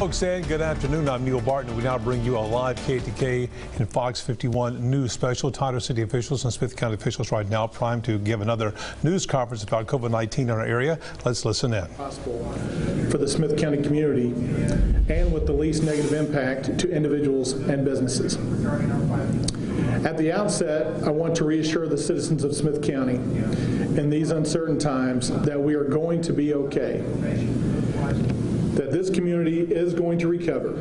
Folks, and good afternoon. I'm Neil Barton. We now bring you a live KTK and Fox 51 news special. Tyler City officials and Smith County officials right now primed to give another news conference about COVID-19 in our area. Let's listen in. Possible for the Smith County community and with the least negative impact to individuals and businesses. At the outset, I want to reassure the citizens of Smith County in these uncertain times that we are going to be okay, that this community is going to recover,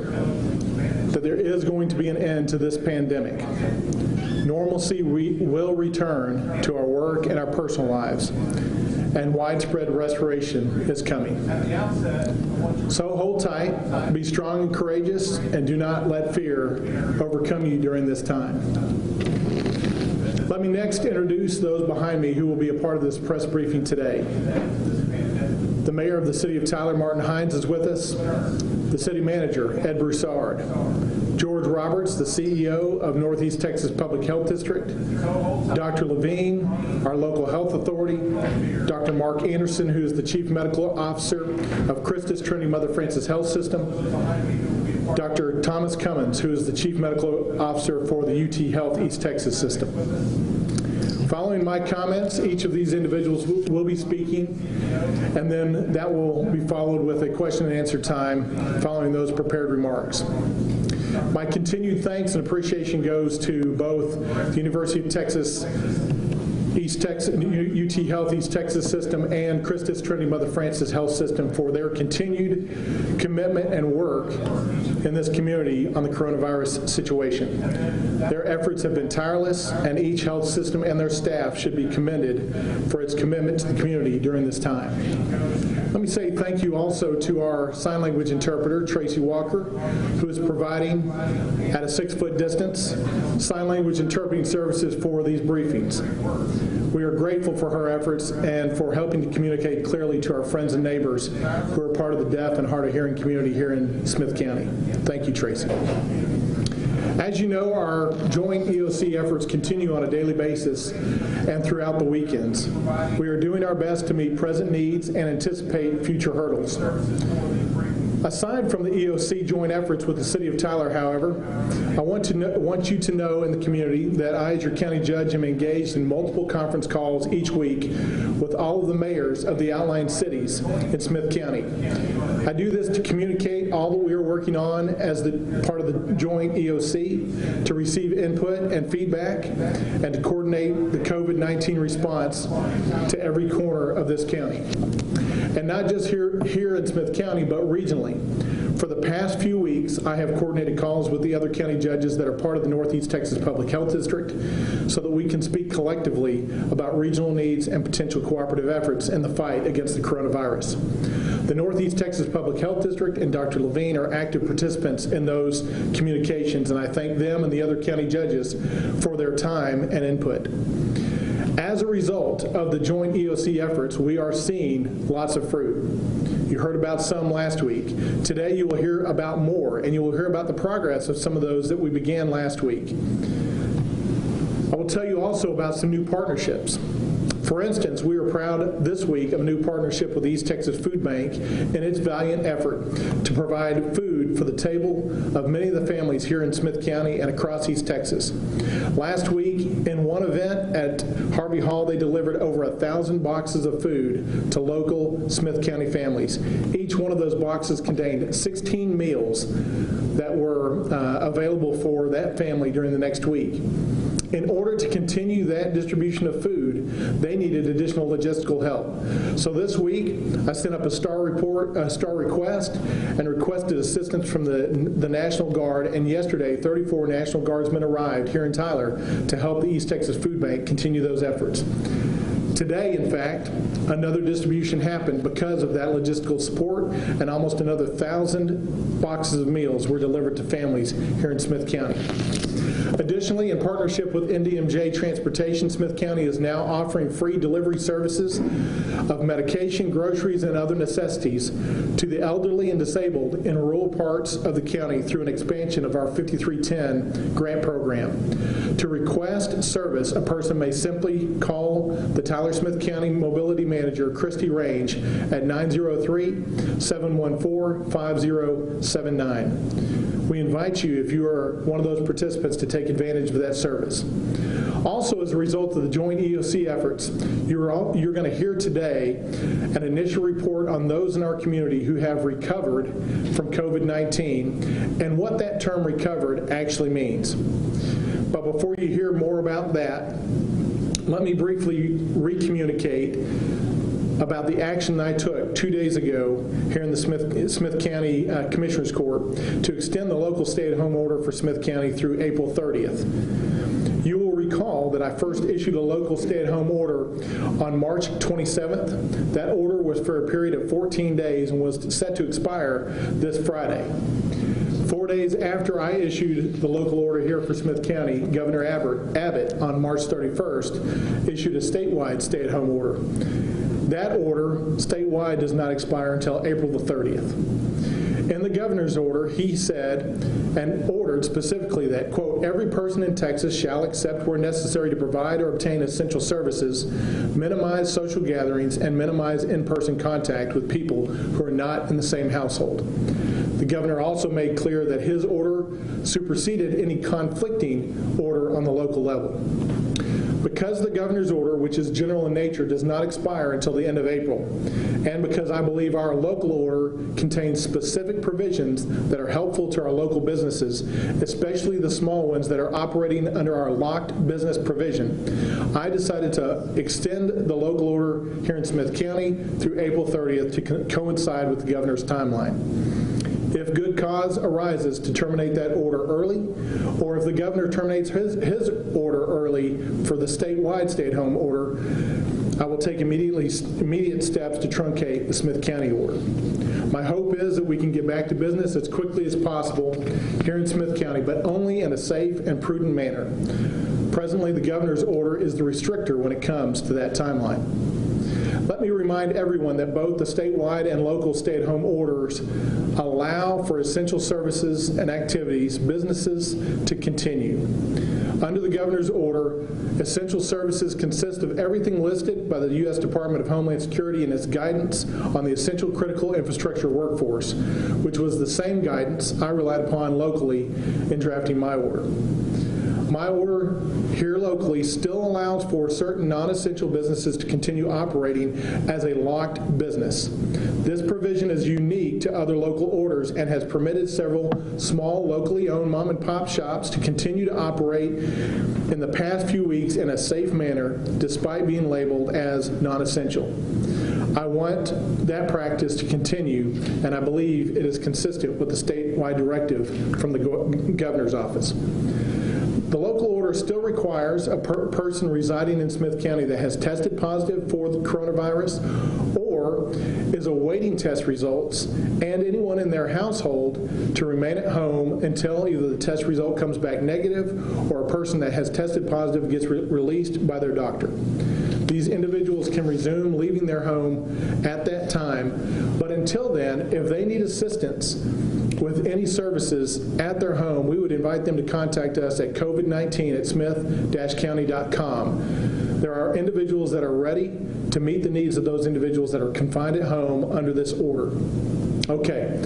that there is going to be an end to this pandemic. Normalcy will return to our work and our personal lives, and widespread restoration is coming. So hold tight, be strong and courageous, and do not let fear overcome you during this time. Let me next introduce those behind me who will be a part of this press briefing today. The Mayor of the City of Tyler, Martin Hines, is with us. The City Manager, Ed Broussard. George Roberts, the CEO of Northeast Texas Public Health District. Dr. Levine, our local health authority. Dr. Mark Anderson, who is the Chief Medical Officer of Christus Trinity Mother Frances Health System. Dr. Thomas Cummins, who is the Chief Medical Officer for the UT Health East Texas System. Following my comments, each of these individuals will be speaking, and then that will be followed with a question and answer time following those prepared remarks. My continued thanks and appreciation goes to both the University of Texas East Texas, UT Health East Texas System and Christus Trinity Mother Frances Health System for their continued commitment and work in this community on the coronavirus situation. Their efforts have been tireless, and each health system and their staff should be commended for its commitment to the community during this time. Let me say thank you also to our sign language interpreter, Tracy Walker, who is providing, at a 6-foot distance, sign language interpreting services for these briefings. We are grateful for her efforts and for helping to communicate clearly to our friends and neighbors who are part of the deaf and hard of hearing community here in Smith County. Thank you, Tracy. As you know, our joint EOC efforts continue on a daily basis and throughout the weekends. We are doing our best to meet present needs and anticipate future hurdles. Aside from the EOC joint efforts with the City of Tyler, however, I want you to know in the community that I, as your county judge, am engaged in multiple conference calls each week with all of the mayors of the outlying cities in Smith County. I do this to communicate all that we are working on as part of the joint EOC, to receive input and feedback, and to coordinate the COVID-19 response to every corner of this county. And not just here in Smith County, but regionally. For the past few weeks, I have coordinated calls with the other county judges that are part of the Northeast Texas Public Health District so that we can speak collectively about regional needs and potential cooperative efforts in the fight against the coronavirus. The Northeast Texas Public Health District and Dr. Levine are active participants in those communications, and I thank them and the other county judges for their time and input. As a result of the joint EOC efforts, we are seeing lots of fruit. You heard about some last week. Today you will hear about more, and you will hear about the progress of some of those that we began last week. I will tell you also about some new partnerships. For instance, we are proud this week of a new partnership with the East Texas Food Bank in its valiant effort to provide food for the table of many of the families here in Smith County and across East Texas. Last week, in one event at Harvey Hall, they delivered over 1,000 boxes of food to local Smith County families. Each one of those boxes contained 16 meals that were available for that family during the next week. In order to continue that distribution of food, they needed additional logistical help. So this week, I sent up a star request and requested assistance from the National Guard, and yesterday 34 National Guardsmen arrived here in Tyler to help the East Texas Food Bank continue those efforts. Today, in fact, another distribution happened because of that logistical support, and almost another 1,000 boxes of meals were delivered to families here in Smith County. Additionally, in partnership with NDMJ Transportation, Smith County is now offering free delivery services of medication, groceries, and other necessities to the elderly and disabled in rural parts of the county through an expansion of our 5310 grant program. To request service, a person may simply call the Tyler our Smith County Mobility Manager, Christy Range, at 903-714-5079. We invite you, if you are one of those participants, to take advantage of that service. Also, as a result of the joint EOC efforts, you're going to hear today an initial report on those in our community who have recovered from COVID-19 and what that term recovered actually means. But before you hear more about that, let me briefly re-communicate about the action I took 2 days ago here in the Smith County Commissioners Court to extend the local stay-at-home order for Smith County through April 30th. You will recall that I first issued a local stay-at-home order on March 27th. That order was for a period of 14 days and was set to expire this Friday. 4 days after I issued the local order here for Smith County, Governor Abbott on March 31st issued a statewide stay-at-home order. That order, statewide, does not expire until April the 30th. In the governor's order, he said and ordered specifically that, quote, every person in Texas shall accept where necessary to provide or obtain essential services, minimize social gatherings, and minimize in-person contact with people who are not in the same household. The governor also made clear that his order superseded any conflicting order on the local level. Because the governor's order, which is general in nature, does not expire until the end of April, and because I believe our local order contains specific provisions that are helpful to our local businesses, especially the small ones that are operating under our locked business provision, I decided to extend the local order here in Smith County through April 30th to coincide with the governor's timeline. If good cause arises to terminate that order early, or if the governor terminates his order early for the statewide stay-at-home order, I will take immediate steps to truncate the Smith County order. My hope is that we can get back to business as quickly as possible here in Smith County, but only in a safe and prudent manner. Presently, the governor's order is the restrictor when it comes to that timeline. Let me remind everyone that both the statewide and local stay-at-home orders allow for essential services and activities, businesses, to continue. Under the governor's order, essential services consist of everything listed by the U.S. Department of Homeland Security in its guidance on the essential critical infrastructure workforce, which was the same guidance I relied upon locally in drafting my order. My order here locally still allows for certain non-essential businesses to continue operating as a locked business. This provision is unique to other local orders and has permitted several small, locally owned mom-and-pop shops to continue to operate in the past few weeks in a safe manner despite being labeled as non-essential. I want that practice to continue, and I believe it is consistent with the statewide directive from the governor's office. The local order still requires a person residing in Smith County that has tested positive for the coronavirus or is awaiting test results, and anyone in their household to remain at home until either the test result comes back negative or a person that has tested positive gets released by their doctor. These individuals can resume leaving their home at that time, but until then, if they need assistance with any services at their home, we would invite them to contact us at covid19@smith-county.com. There are individuals that are ready to meet the needs of those individuals that are confined at home under this order. Okay,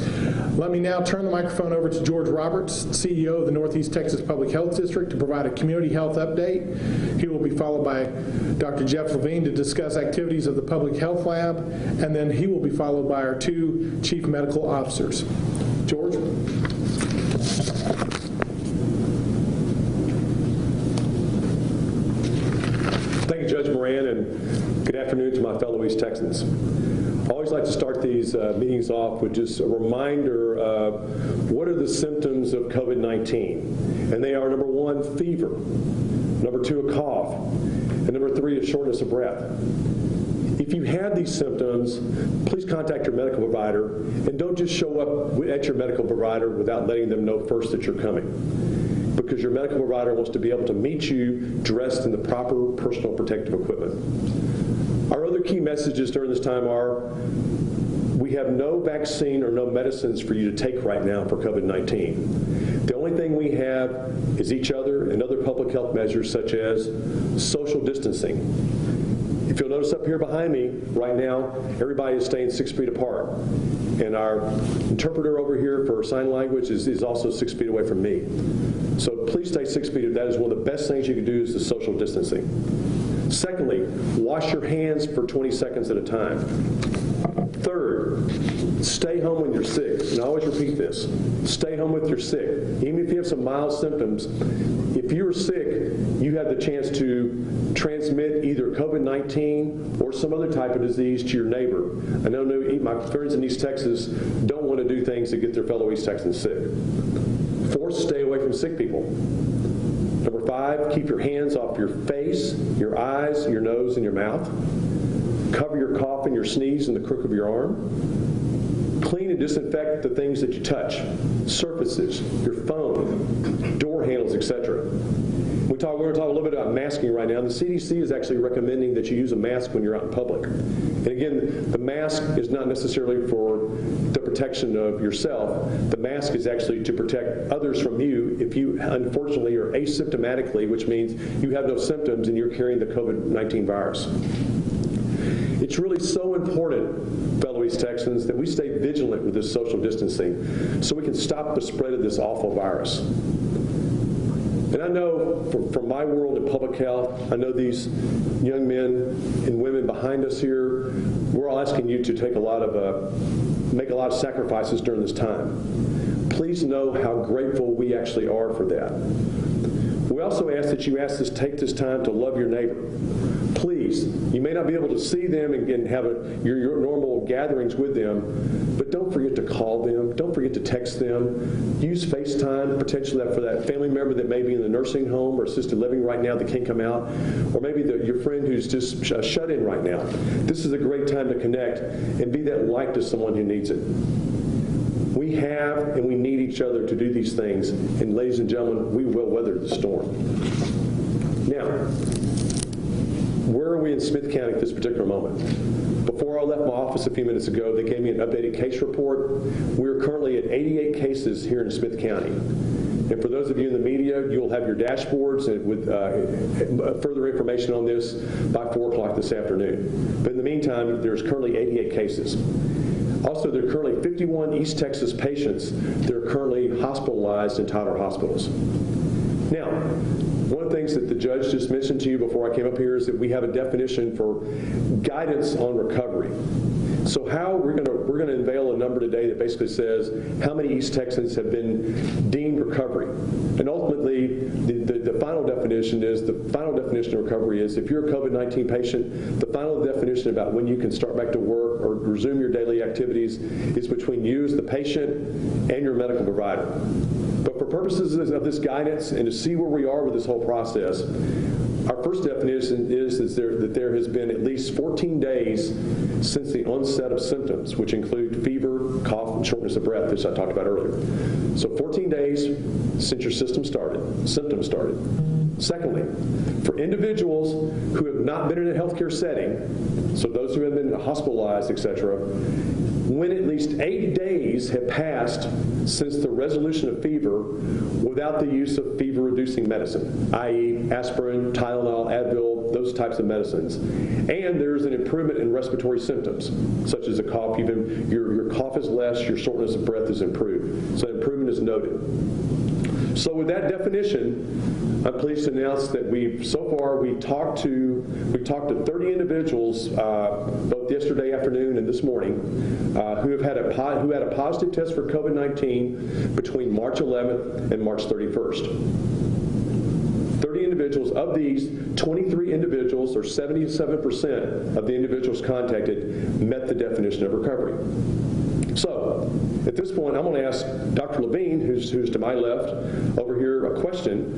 let me now turn the microphone over to George Roberts, CEO of the Northeast Texas Public Health District, to provide a community health update. He will be followed by Dr. Jeff Levine to discuss activities of the Public Health Lab, and then he will be followed by our two chief medical officers. George? Thank you, Judge Moran, and good afternoon to my fellow East Texans. I always like to start these meetings off with just a reminder of what are the symptoms of COVID-19. And they are, number one, fever, number two, a cough, and number three, a shortness of breath. If you have these symptoms, please contact your medical provider, and don't just show up at your medical provider without letting them know first that you're coming, because your medical provider wants to be able to meet you dressed in the proper personal protective equipment. Our other key messages during this time are, we have no vaccine or no medicines for you to take right now for COVID-19. The only thing we have is each other and other public health measures such as social distancing. If If you'll notice up here behind me right now, everybody is staying 6 feet apart. And our interpreter over here for sign language is also 6 feet away from me. So please stay 6 feet. That is one of the best things you can do is the social distancing. Secondly, wash your hands for 20 seconds at a time. Third, stay home when you're sick. And I always repeat this. Stay home if you're sick. Even if you have some mild symptoms, if you're sick, you have the chance to transmit either COVID-19 or some other type of disease to your neighbor. I know my friends in East Texas don't want to do things to get their fellow East Texans sick. Fourth, stay away from sick people. Number 5, keep your hands off your face, your eyes, your nose, and your mouth. Cover your cough and your sneeze in the crook of your arm. Clean and disinfect the things that you touch, surfaces, your phone, door handles, etc. We're going to talk a little bit about masking right now. The CDC is actually recommending that you use a mask when you're out in public. And again, the mask is not necessarily for the protection of yourself. The mask is actually to protect others from you if you, unfortunately, are asymptomatically, which means you have no symptoms and you're carrying the COVID-19 virus. It's really so important, fellow East Texans, that we stay vigilant with this social distancing so we can stop the spread of this awful virus. And I know from my world in public health, I know these young men and women behind us here, we're all asking you to take make a lot of sacrifices during this time. Please know how grateful we actually are for that. We also ask that you take this time to love your neighbor. Please, you may not be able to see them and have your normal gatherings with them, but don't forget to call them. Don't forget to text them. Use FaceTime, potentially for that family member that may be in the nursing home or assisted living right now that can't come out, or maybe your friend who's just shut in right now. This is a great time to connect and be that light to someone who needs it. We have and we need each other to do these things, and ladies and gentlemen, we will weather the storm. Now, where are we in Smith County at this particular moment? Before I left my office a few minutes ago, they gave me an updated case report. We're currently at 88 cases here in Smith County. And for those of you in the media, you'll have your dashboards with further information on this by 4 o'clock this afternoon. But in the meantime, there's currently 88 cases. Also, there are currently 51 East Texas patients that are currently hospitalized in Tyler hospitals. Now, one of the things that the judge just mentioned to you before I came up here is that we have a definition for guidance on recovery. So we're going to unveil a number today that basically says how many East Texans have been deemed recovery. And ultimately, the final definition of recovery is if you're a COVID-19 patient, the final definition about when you can start back to work or resume your daily activities is between you as the patient and your medical provider. But for purposes of this guidance and to see where we are with this whole process, our first definition is that there has been at least 14 days since the onset of symptoms, which include fever, cough, and shortness of breath, which I talked about earlier. So 14 days since your symptoms started. Secondly, for individuals who have not been in a healthcare setting, so those who have been hospitalized, etc., when at least 8 days have passed since the resolution of fever without the use of fever-reducing medicine, i.e. aspirin, Tylenol, Advil, those types of medicines. And there's an improvement in respiratory symptoms, such as a cough. Even your cough is less, your shortness of breath is improved. So improvement is noted. So with that definition, I'm pleased to announce that we've talked to 30 individuals both yesterday afternoon and this morning who had a positive test for COVID-19 between March 11th and March 31st. 30 individuals. Of these, 23 individuals, or 77% of the individuals contacted, met the definition of recovery. So, at this point, I'm going to ask Dr. Levine, who's to my left over here, a question.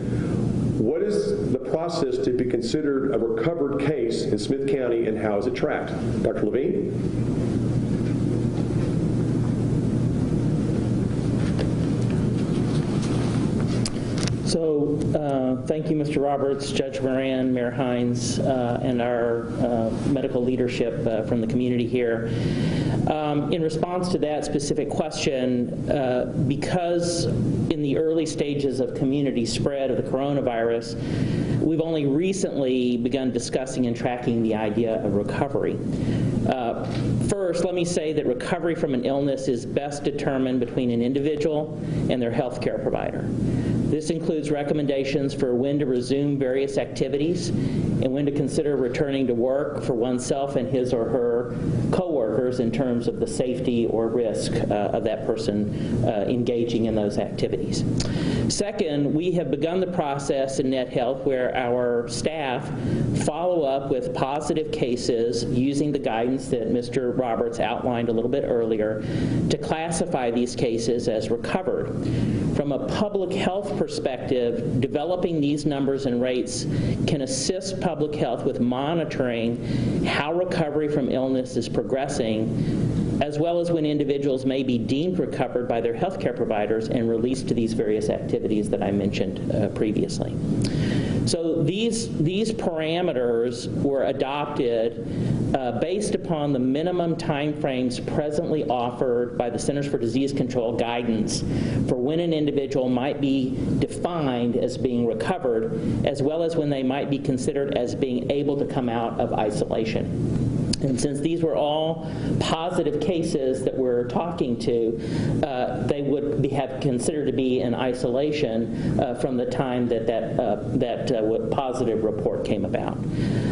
What is the process to be considered a recovered case in Smith County, and how is it tracked? Dr. Levine? So thank you, Mr. Roberts, Judge Moran, Mayor Hines, and our medical leadership from the community here. In response to that specific question, because in the early stages of community spread of the coronavirus, we've only recently begun discussing and tracking the idea of recovery. First, let me say that recovery from an illness is best determined between an individual and their healthcare provider. This includes recommendations for when to resume various activities and when to consider returning to work for oneself and his or her coworkers in terms of the safety or risk of that person engaging in those activities. Second, we have begun the process in Net Health where our staff follow up with positive cases using the guidance that Mr. Roberts outlined a little bit earlier to classify these cases as recovered. From a public health perspective, developing these numbers and rates can assist public health with monitoring how recovery from illness is progressing, as well as when individuals may be deemed recovered by their healthcare providers and released to these various activities that I mentioned previously. So these parameters were adopted based upon the minimum timeframes presently offered by the Centers for Disease Control guidance for when an individual might be defined as being recovered, as well as when they might be considered as being able to come out of isolation. And since these were all positive cases that we're talking to, they would have considered to be in isolation from the time that positive report came about.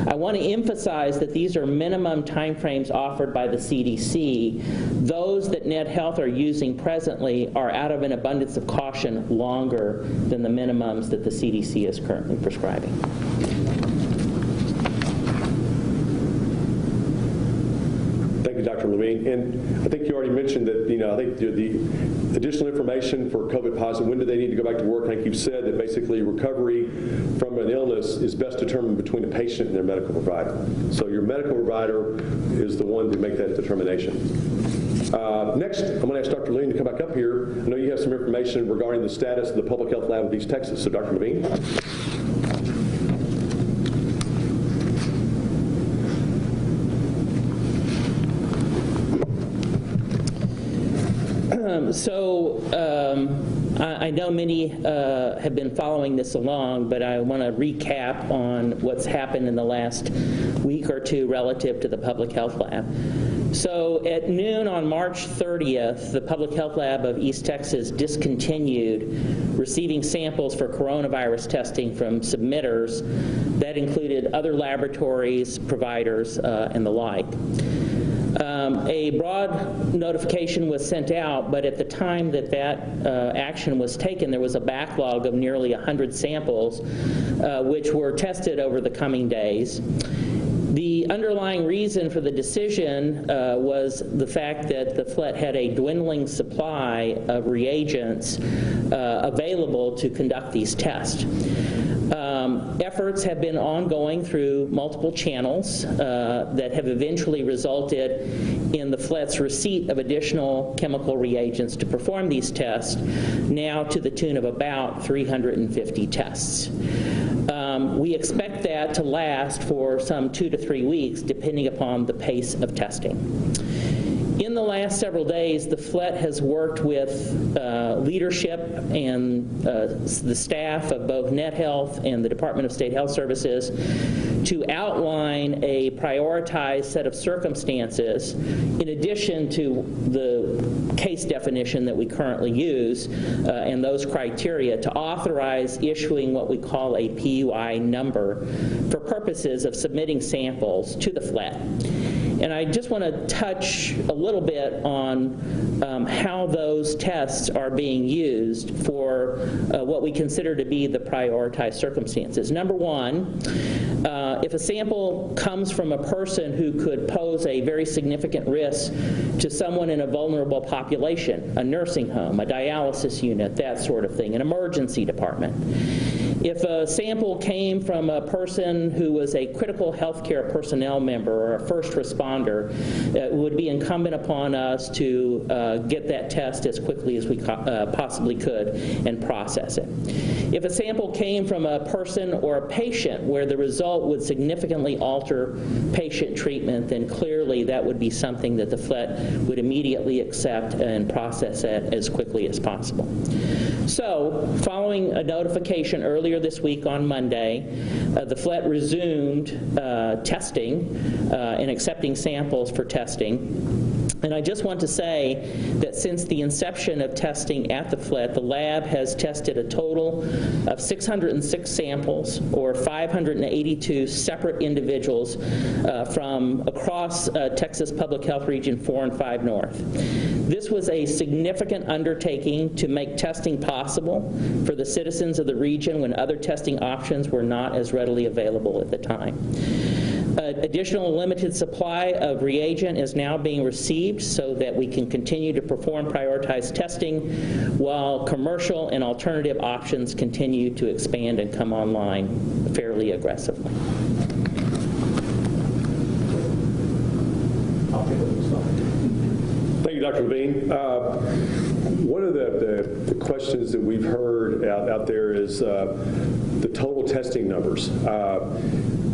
I want to emphasize that these are minimum timeframes offered by the CDC. Those that Net Health are using presently are, out of an abundance of caution, longer than the minimums that the CDC is currently prescribing. Dr. Levine, and I think you already mentioned that, I think the additional information for COVID positive, when do they need to go back to work? I think you've said that basically recovery from an illness is best determined between a patient and their medical provider. So your medical provider is the one to make that determination. Next, I'm going to ask Dr. Levine to come back up here. I know you have some information regarding the status of the Public Health Lab of East Texas. So Dr. Levine. I know many have been following this along, but I want to recap on what's happened in the last week or two relative to the Public Health Lab. So at noon on March 30th, the Public Health Lab of East Texas discontinued receiving samples for coronavirus testing from submitters. That included other laboratories, providers, and the like. A broad notification was sent out, but at the time that action was taken, there was a backlog of nearly 100 samples, which were tested over the coming days. The underlying reason for the decision was the fact that the FLET had a dwindling supply of reagents available to conduct these tests. Efforts have been ongoing through multiple channels that have eventually resulted in the FLET's receipt of additional chemical reagents to perform these tests, now to the tune of about 350 tests. We expect that to last for some 2 to 3 weeks, depending upon the pace of testing. In the last several days, the FLET has worked with leadership and the staff of both Net Health and the Department of State Health Services to outline a prioritized set of circumstances in addition to the case definition that we currently use and those criteria to authorize issuing what we call a PUI number for purposes of submitting samples to the FLET. And I just want to touch a little bit on how those tests are being used for what we consider to be the prioritized circumstances. Number one, if a sample comes from a person who could pose a very significant risk to someone in a vulnerable population, a nursing home, a dialysis unit, that sort of thing, an emergency department, If a sample came from a person who was a critical healthcare personnel member or a first responder, it would be incumbent upon us to get that test as quickly as we possibly could and process it. If a sample came from a person or a patient where the result would significantly alter patient treatment, then clearly that would be something that the FLET would immediately accept and process it as quickly as possible. So, following a notification earlier this week on Monday, the FLET resumed testing and accepting samples for testing. And I just want to say that since the inception of testing at the FLET, the lab has tested a total of 606 samples, or 582 separate individuals from across Texas Public Health Region 4 and 5 North. This was a significant undertaking to make testing possible for the citizens of the region when other testing options were not as readily available at the time. Additional limited supply of reagent is now being received so that we can continue to perform prioritized testing while commercial and alternative options continue to expand and come online fairly aggressively. Thank you, Dr. Levine. One of the questions that we've heard out there is the total testing numbers.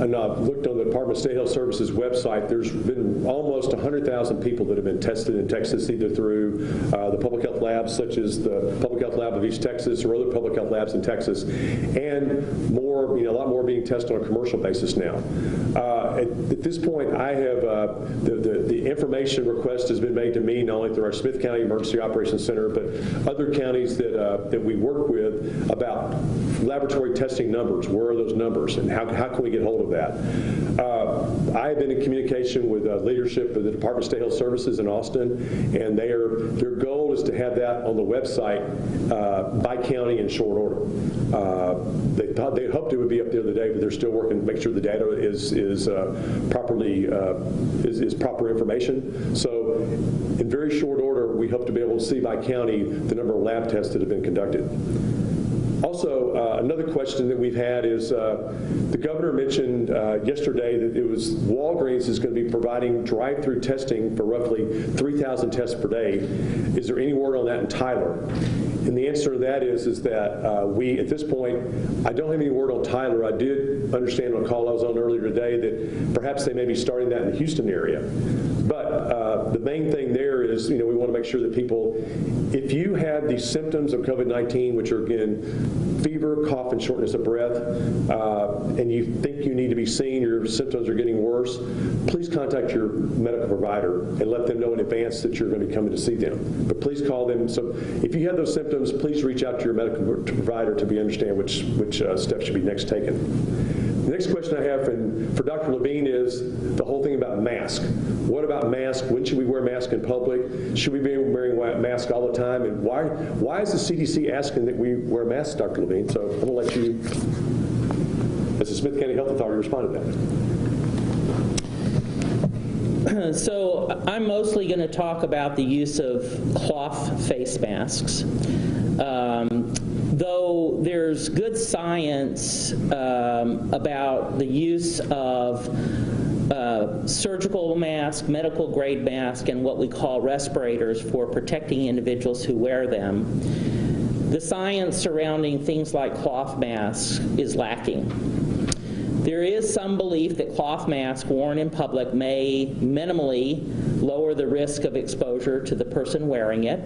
And I've looked on the Department of State Health Services website. There's been almost 100,000 people that have been tested in Texas, either through the public health labs, such as the Public Health Lab of East Texas or other public health labs in Texas, and more, a lot more being tested on a commercial basis now. At this point, I have the information request has been made to me not only through our Smith County Emergency Operations Center, but other counties that we work with about laboratory testing numbers. Where are those numbers, and how can we get hold of that? I have been in communication with leadership of the Department of State Health Services in Austin, and their goal is to have that on the website by county in short order. They hoped it would be up the other day, but they're still working to make sure the data is proper information. So, in very short order, we hope to be able to see by county the number of lab tests that have been conducted. Also, another question that we've had is the governor mentioned yesterday that it was Walgreens is going to be providing drive-through testing for roughly 3,000 tests per day. Is there any word on that in Tyler? And the answer to that is that we, at this point, I don't have any word on Tyler. I did understand on a call I was on earlier today that perhaps they may be starting that in the Houston area. But the main thing there is, we want to make sure that people, if you have the symptoms of COVID-19, which are, again, fever, cough, and shortness of breath, and you think you need to be seen, your symptoms are getting worse, please contact your medical provider and let them know in advance that you're going to be coming to see them. But please call them. So if you have those symptoms, please reach out to your medical provider to understand which steps should be next taken. The next question I have for Dr. Levine is the whole thing about masks. What about masks? When should we wear masks in public? Should we be wearing masks all the time? And why is the CDC asking that we wear masks, Dr. Levine? So I'm going to let you, as the Smith County Health Authority, respond to that. So I'm mostly going to talk about the use of cloth face masks. Though there's good science about the use of surgical mask, medical grade mask, and what we call respirators for protecting individuals who wear them, the science surrounding things like cloth masks is lacking. There is some belief that cloth masks worn in public may minimally lower the risk of exposure to the person wearing it,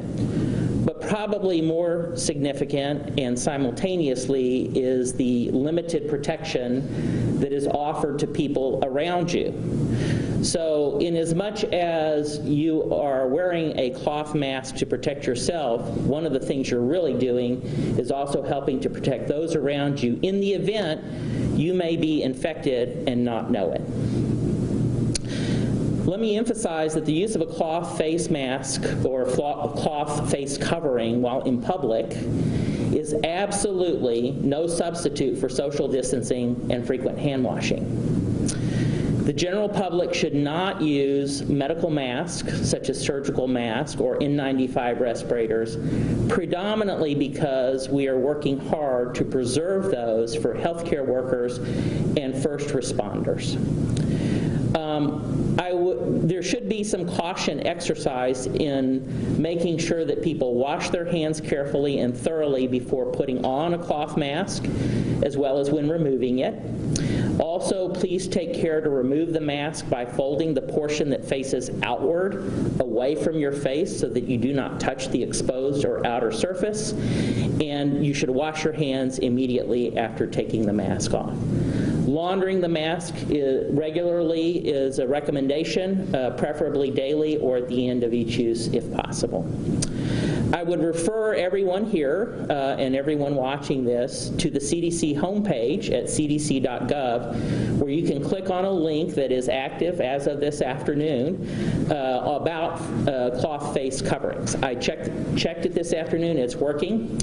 but probably more significant and simultaneously is the limited protection that is offered to people around you. So in as much as you are wearing a cloth mask to protect yourself, one of the things you're really doing is also helping to protect those around you in the event you may be infected and not know it. Let me emphasize that the use of a cloth face mask or cloth face covering while in public is absolutely no substitute for social distancing and frequent hand washing. The general public should not use medical masks, such as surgical masks or N95 respirators, predominantly because we are working hard to preserve those for healthcare workers and first responders. There should be some caution exercised in making sure that people wash their hands carefully and thoroughly before putting on a cloth mask, as well as when removing it. Also, please take care to remove the mask by folding the portion that faces outward away from your face so that you do not touch the exposed or outer surface. And you should wash your hands immediately after taking the mask off. Laundering the mask regularly is a recommendation, preferably daily or at the end of each use if possible. I would refer everyone here and everyone watching this to the CDC homepage at cdc.gov, where you can click on a link that is active as of this afternoon about cloth face coverings. I checked it this afternoon. It's working.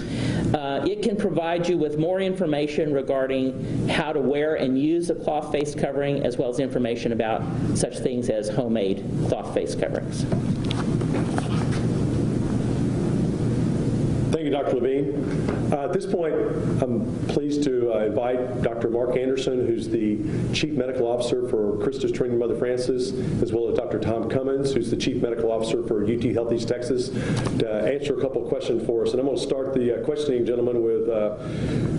It can provide you with more information regarding how to wear and use a cloth face covering, as well as information about such things as homemade cloth face coverings. Thank you, Dr. Levine. At this point, I'm pleased to invite Dr. Mark Anderson, who's the Chief Medical Officer for Christus Trinity Mother Francis, as well as Dr. Tom Cummins, who's the Chief Medical Officer for UT Health East Texas, to answer a couple of questions for us. And I'm going to start the questioning, gentlemen, with,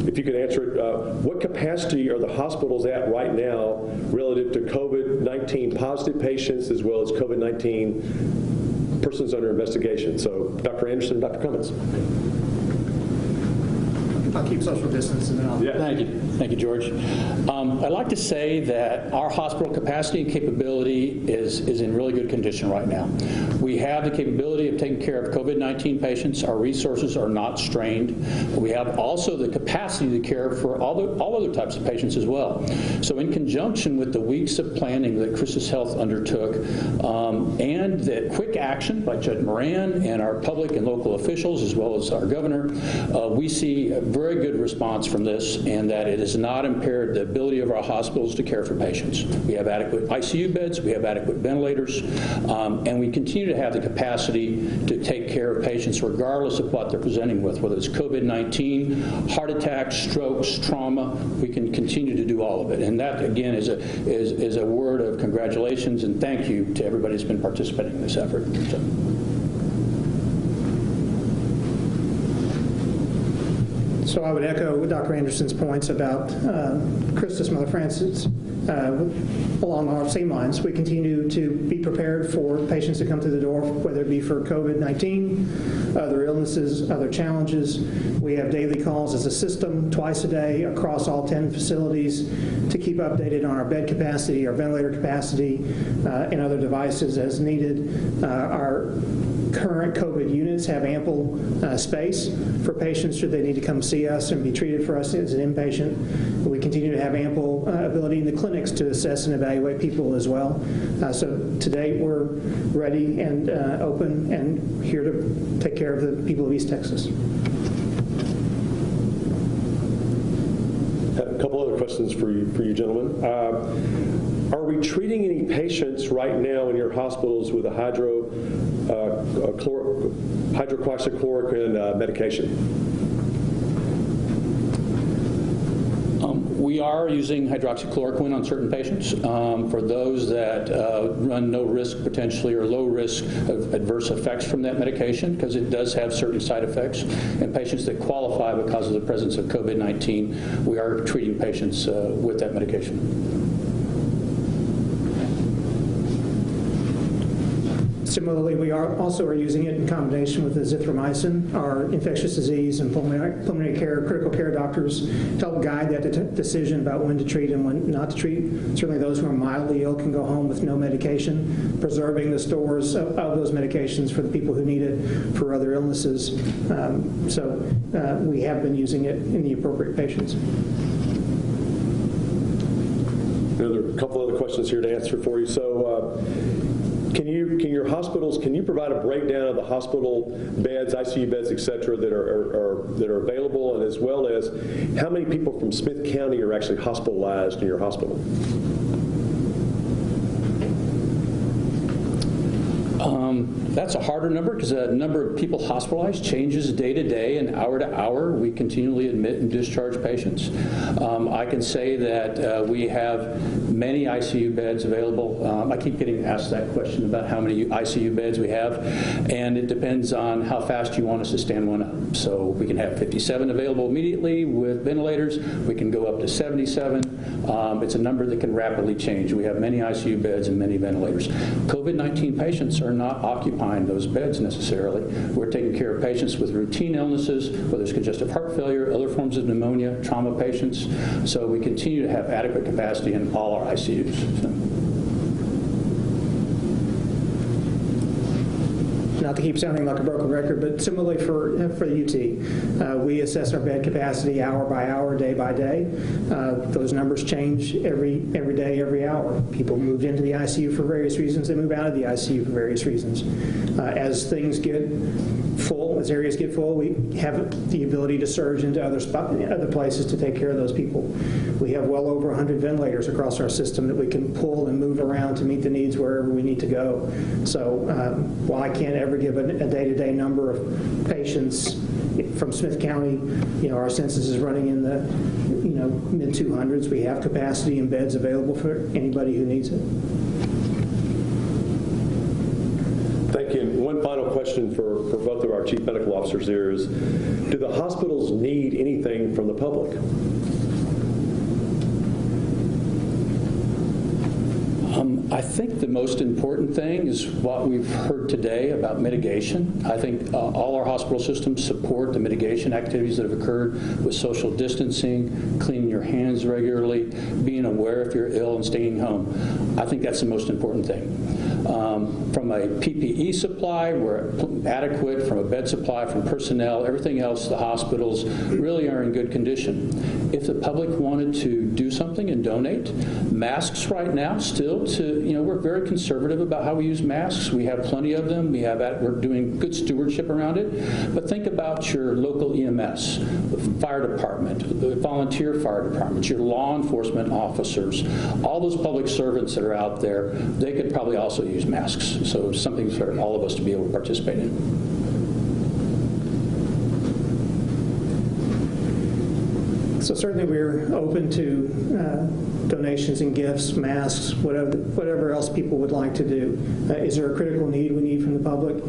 if you could answer it, what capacity are the hospitals at right now relative to COVID-19 positive patients as well as COVID-19 persons under investigation? So Dr. Anderson, Dr. Cummins. I'll keep social distance and then I'll... Yeah. Thank you, George. I'd like to say that our hospital capacity and capability is in really good condition right now. We have the capability of taking care of COVID-19 patients. Our resources are not strained. We have also the capacity to care for all other types of patients as well. So in conjunction with the weeks of planning that Christus Health undertook and the quick action by Judge Moran and our public and local officials, as well as our governor, we see a very good response from this, and that it has not impaired the ability of our hospitals to care for patients. We have adequate ICU beds, we have adequate ventilators, and we continue to have the capacity to take care of patients regardless of what they're presenting with, whether it's COVID-19, heart attacks, strokes, trauma. We can continue to do all of it. And that, again, is a word of congratulations and thank you to everybody who's been participating in this effort. So I would echo Dr. Anderson's points about Christus Mother Francis. Along our same lines, we continue to be prepared for patients that come through the door, whether it be for COVID-19, other illnesses, other challenges. We have daily calls as a system twice a day across all 10 facilities to keep updated on our bed capacity, our ventilator capacity, and other devices as needed. Our current COVID units have ample space for patients should they need to come see us and be treated for us as an inpatient. We continue to have ample ability in the clinics to assess and evaluate people as well. So to date, we're ready and open and here to take care of the people of East Texas. A couple other questions for you gentlemen. Are we treating any patients right now in your hospitals with a hydroxychloroquine medication? We are using hydroxychloroquine on certain patients. For those that run no risk potentially or low risk of adverse effects from that medication, because it does have certain side effects, and patients that qualify because of the presence of COVID-19, we are treating patients with that medication. Similarly, we also are using it in combination with azithromycin. Our infectious disease and pulmonary care, critical care doctors help guide that decision about when to treat and when not to treat. Certainly those who are mildly ill can go home with no medication, preserving the stores of those medications for the people who need it for other illnesses. We have been using it in the appropriate patients. There are a couple other questions here to answer for you. So, can you provide a breakdown of the hospital beds, ICU beds, et cetera, that are available, and as well as how many people from Smith County are actually hospitalized in your hospital? That's a harder number because the number of people hospitalized changes day to day and hour to hour. We continually admit and discharge patients. I can say that we have many ICU beds available. I keep getting asked that question about how many ICU beds we have, and it depends on how fast you want us to stand one up. So we can have 57 available immediately with ventilators. We can go up to 77. It's a number that can rapidly change. We have many ICU beds and many ventilators. COVID-19 patients are not occupying those beds necessarily. We're taking care of patients with routine illnesses, whether it's congestive heart failure, other forms of pneumonia, trauma patients. So we continue to have adequate capacity in all our ICUs. Not to keep sounding like a broken record, but similarly for the UT, we assess our bed capacity hour by hour, day by day. Those numbers change every day, every hour. People move into the ICU for various reasons. They move out of the ICU for various reasons. As things get full, as areas get full, we have the ability to surge into other places to take care of those people. We have well over 100 ventilators across our system that we can pull and move around to meet the needs wherever we need to go. So while I can't ever give a day-to-day number of patients from Smith County, our census is running in the mid-200s. We have capacity and beds available for anybody who needs it. Thank you. And one final question for both of our chief medical officers here is, do the hospitals need anything from the public? I think the most important thing is what we've heard today about mitigation. I think all our hospital systems support the mitigation activities that have occurred with social distancing, cleaning your hands regularly, being aware if you're ill and staying home. I think that's the most important thing. From a PPE supply, we're adequate. From a bed supply, from personnel, everything else, the hospitals really are in good condition. If the public wanted to do something and donate, masks right now still we're very conservative about how we use masks. We have plenty of them. We're doing good stewardship around it. But think about your local EMS, the fire department, the volunteer fire departments, your law enforcement officers, all those public servants that are out there, they could probably also use masks. So it's something for all of us to be able to participate in. So certainly we're open to donations and gifts, masks, whatever else people would like to do. Is there a critical need we need from the public?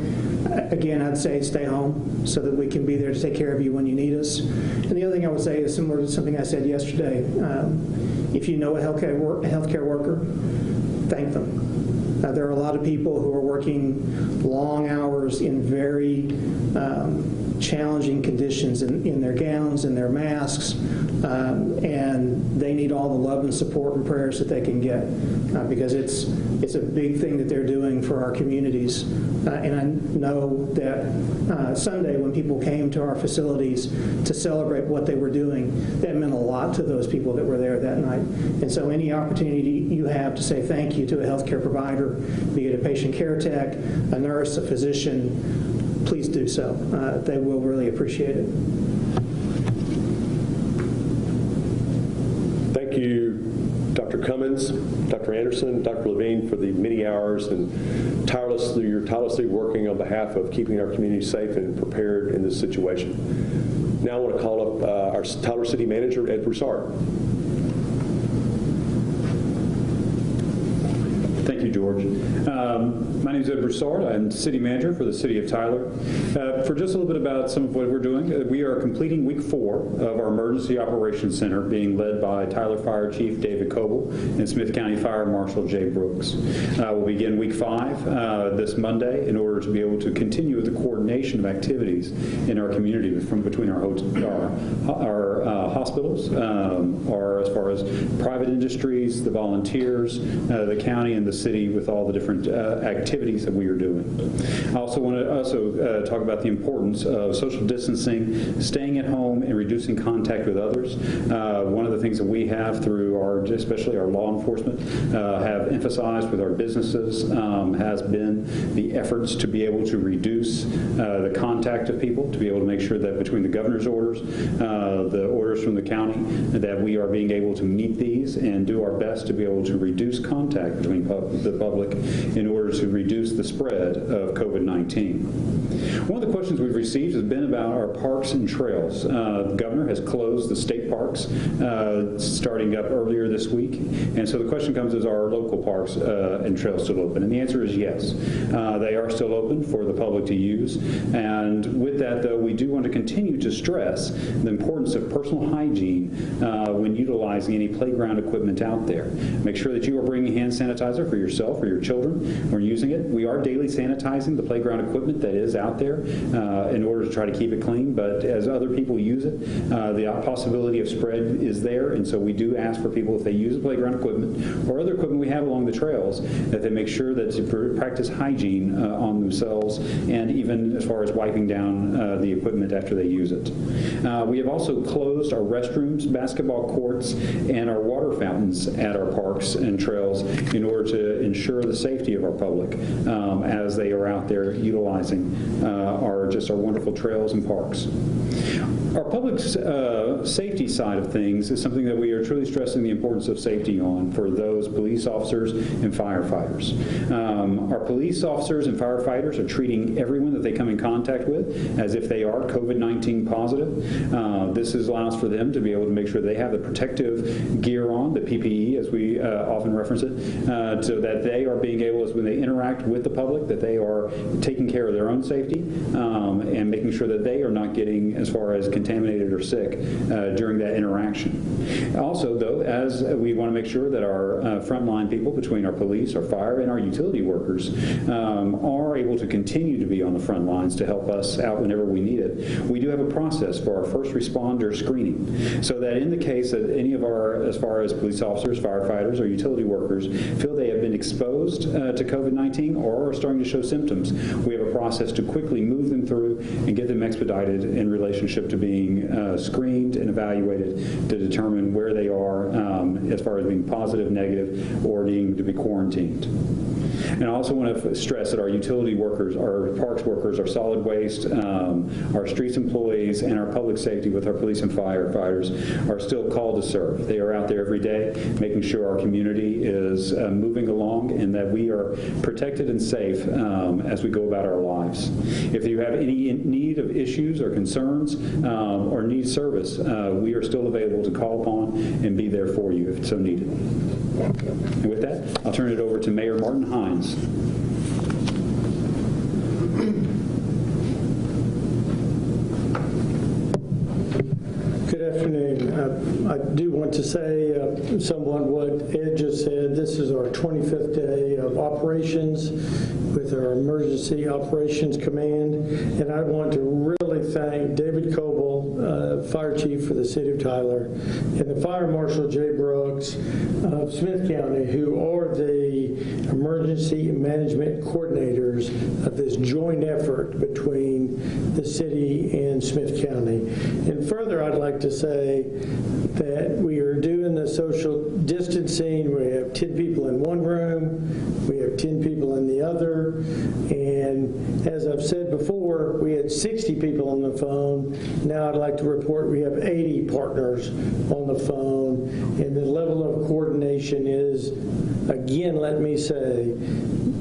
Again, I'd say stay home so that we can be there to take care of you when you need us. And the other thing I would say is similar to something I said yesterday. If you know a healthcare worker, thank them. There are a lot of people who are working long hours in very challenging conditions in their gowns and their masks, and they need all the love and support and prayers that they can get because it's a big thing that they're doing for our communities. And I know that Sunday when people came to our facilities to celebrate what they were doing, that meant a lot to those people that were there that night. And so any opportunity you have to say thank you to a healthcare provider, be it a patient care tech, a nurse, a physician, please do so. They will really appreciate it. Thank you, Dr. Cummins, Dr. Anderson, Dr. Levine, for the many hours and you're tirelessly working on behalf of keeping our community safe and prepared in this situation. Now I want to call up our Tyler City Manager, Ed Broussard. Thank you, George. My name is Ed Broussard. I'm City Manager for the City of Tyler. For just a little bit about some of what we're doing, we are completing week 4 of our Emergency Operations Center being led by Tyler Fire Chief David Coble and Smith County Fire Marshal Jay Brooks. We'll begin week 5 this Monday in order to be able to continue with the coordination of activities in our community from between our hospitals, as far as private industries, the volunteers, the county, and the city with all the different activities that we are doing. I also want to talk about the importance of social distancing, staying at home, and reducing contact with others. One of the things that we have through especially our law enforcement, have emphasized with our businesses has been the efforts to be able to reduce the contact of people, to be able to make sure that between the governor's orders, the orders from the county, that we are being able to meet these and do our best to be able to reduce contact between the public in order to reduce the spread of COVID-19. One of the questions we've received has been about our parks and trails. The governor has closed the state parks starting up earlier this week, and so the question comes, is our local parks and trails still open? And the answer is yes. They are still open for the public to use, and with that, though, we do want to continue to stress the importance of personal hygiene when utilizing any playground equipment out there. Make sure that you are bringing hand sanitizer for yourself or your children when using it. We are daily sanitizing the playground equipment that is out there in order to try to keep it clean, but as other people use it, the possibility of spread is there, and so we do ask for people, if they use the playground equipment or other equipment we have along the trails, that they make sure that to practice hygiene on themselves, and even as far as wiping down the equipment after they use it. We have also closed our restrooms, basketball courts, and our water fountains at our parks and trails in order to ensure the safety of our public as they are out there utilizing our wonderful trails and parks. Our public safety side of things is something that we are truly stressing the importance of safety on for those police officers and firefighters. Our police officers and firefighters are treating everyone that they come in contact with as if they are COVID-19 positive. This allows for them to be able to make sure they have the protective gear on, the PPE as we often reference it, so that they are being able, when they interact with the public, that they are taking care of their own safety and making sure that they are not getting as far as contaminated or sick during that interaction. Also, though, as we want to make sure that our frontline people, between our police, our fire, and our utility workers, are able to continue to be on the front lines to help us out whenever we need it, we do have a process for our first responder screening, so that in the case that any of our, as far as police officers, firefighters, or utility workers feel they have been exposed to COVID-19 or are starting to show symptoms, we have a process to quickly move them through and get them expedited in relationship to being screened and evaluated to determine where they are as far as being positive, negative, or needing to be quarantined. And I also want to stress that our utility workers, our parks workers, our solid waste, our streets employees, and our public safety with our police and firefighters are still called to serve. They are out there every day making sure our community is moving along and that we are protected and safe as we go about our lives. If you have any need of issues or concerns or need service, we are still available to call upon and be there for you if so needed. And with that, I'll turn it over to Mayor Martin Hines. Good afternoon. I do want to say somewhat what Ed just said. This is our 25th day of operations with our Emergency Operations Command, and I want to really thank David Coble, Fire Chief for the City of Tyler, and the Fire Marshal Jay Brooks of Smith County, who are the emergency management coordinators of this joint effort between the city and Smith County. And further, I'd like to say that we are doing the social distancing. We have 10 people in one room, we have 10 people in the other, and as I've said before, we had 60 people on the phone. Now I'd like to report we have 80 partners on the phone, and the level of coordination is, again, let me say,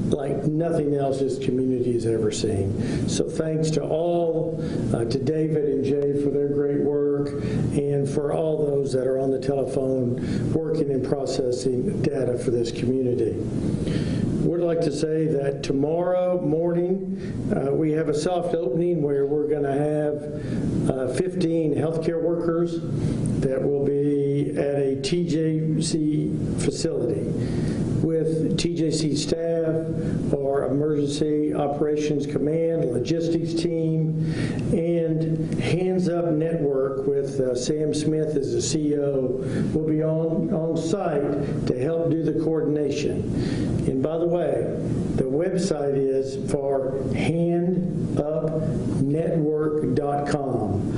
like nothing else this community has ever seen. So thanks to all, to David and Jay for their great work, and for all those that are on the telephone working and processing data for this community. Would like to say that tomorrow morning we have a soft opening where we're going to have 15 healthcare workers that will be at a TJC facility with TJC staff, our Emergency Operations Command, logistics team, and Hands Up Network with Sam Smith as the CEO will be on site to help do the coordination. And by the way, the website is for handupnetwork.com.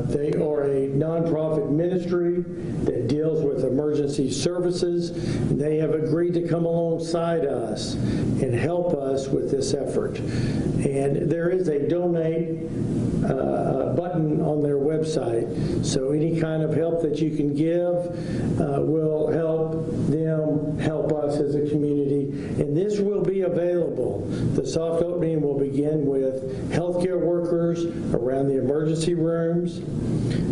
They are a nonprofit ministry that deals with emergency Emergency Services. They have agreed to come alongside us and help us with this effort. And there is a donate button on their website, so any kind of help that you can give will help them help us as a community. And this will be available. The soft opening will begin with healthcare workers around the emergency rooms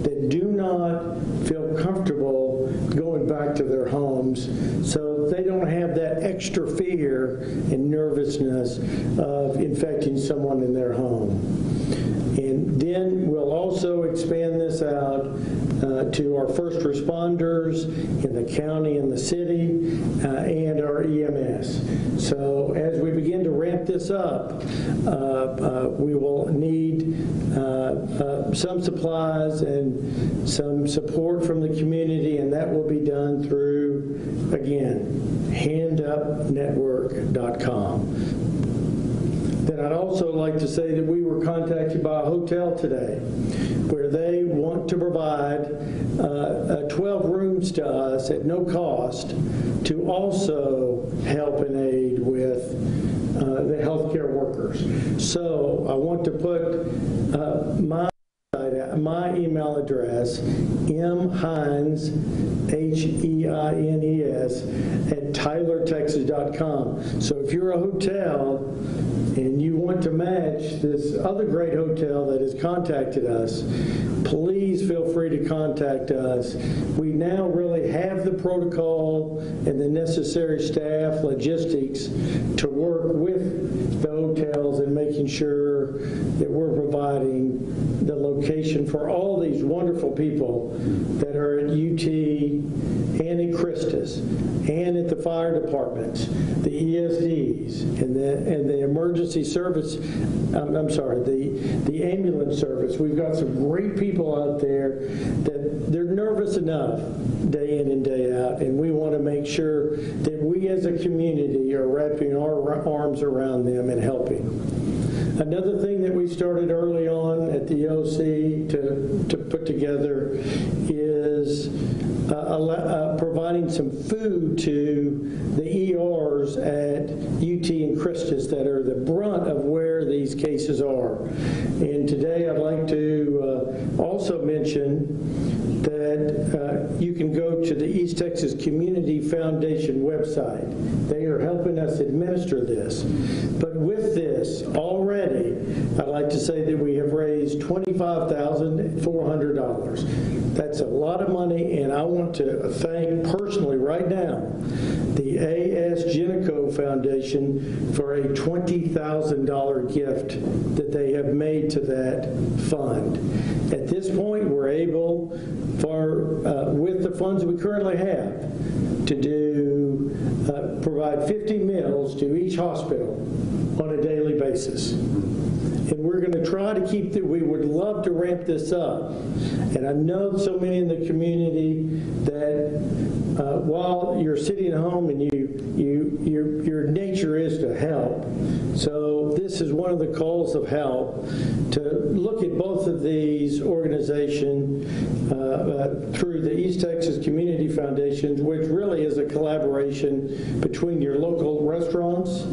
that do not feel comfortable going back to their homes, so they don't have that extra fear and nervousness of infecting someone in their home. And then we'll also expand this out to our first responders in the county and the city and our EMS. So as we begin to ramp this up, we will need some supplies and some support from the community, and that will be done through, again, handupnetwork.com. Then I'd also like to say that we were contacted by a hotel today where they want to provide 12 rooms to us at no cost to also help and aid with the healthcare workers. So I want to put my email address, mhines, H-E-I-N-E-S, at tylertexas.com. So if you're a hotel and you want to match this other great hotel that has contacted us, please feel free to contact us. We now really have the protocol and the necessary staff, logistics to work with the hotels and making sure that we're providing the location for all these wonderful people that are at UT and at Christus and at the fire departments, the ESDs, and the emergency service, the ambulance service. We've got some great people out there that they're nervous enough day in and day out, and we want to make sure that we as a community are wrapping our arms around them and helping. Another thing that we started early on at the OC to put together is providing some food to the ERs at UT and Christus that are the brunt of where these cases are. And today I'd like to also mention that you can go to the East Texas Community Foundation website. They are helping us administer this. But with this, already, I'd like to say that we have raised $25,400. That's a lot of money, and I want to thank personally right now the A.S. Genico Foundation for a $20,000 gift that they have made to that fund. At this point, we're able, with the funds we currently have, to provide 50 meals to each hospital on a daily basis. And we're going to try to keep we would love to ramp this up. And I know so many in the community that while you're sitting at home and your nature is to help, so this is one of the calls of help to look at both of these organizations through the East Texas Community Foundations, which really is a collaboration between your local restaurants,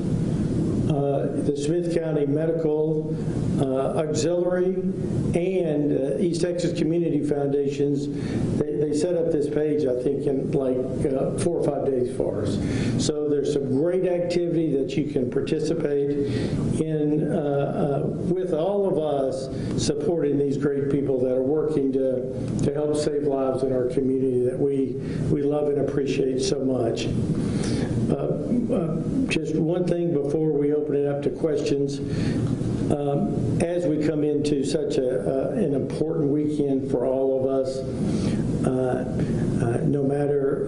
the Smith County Medical Auxiliary, and East Texas Community Foundations. They set up this page, I think, in like 4 or 5 days for us. So there's some great activity that you can participate in with all of us supporting these great people that are working to help save lives in our community that we love and appreciate so much. Just one thing before we open it up to questions. As we come into such an important weekend for all of us, no matter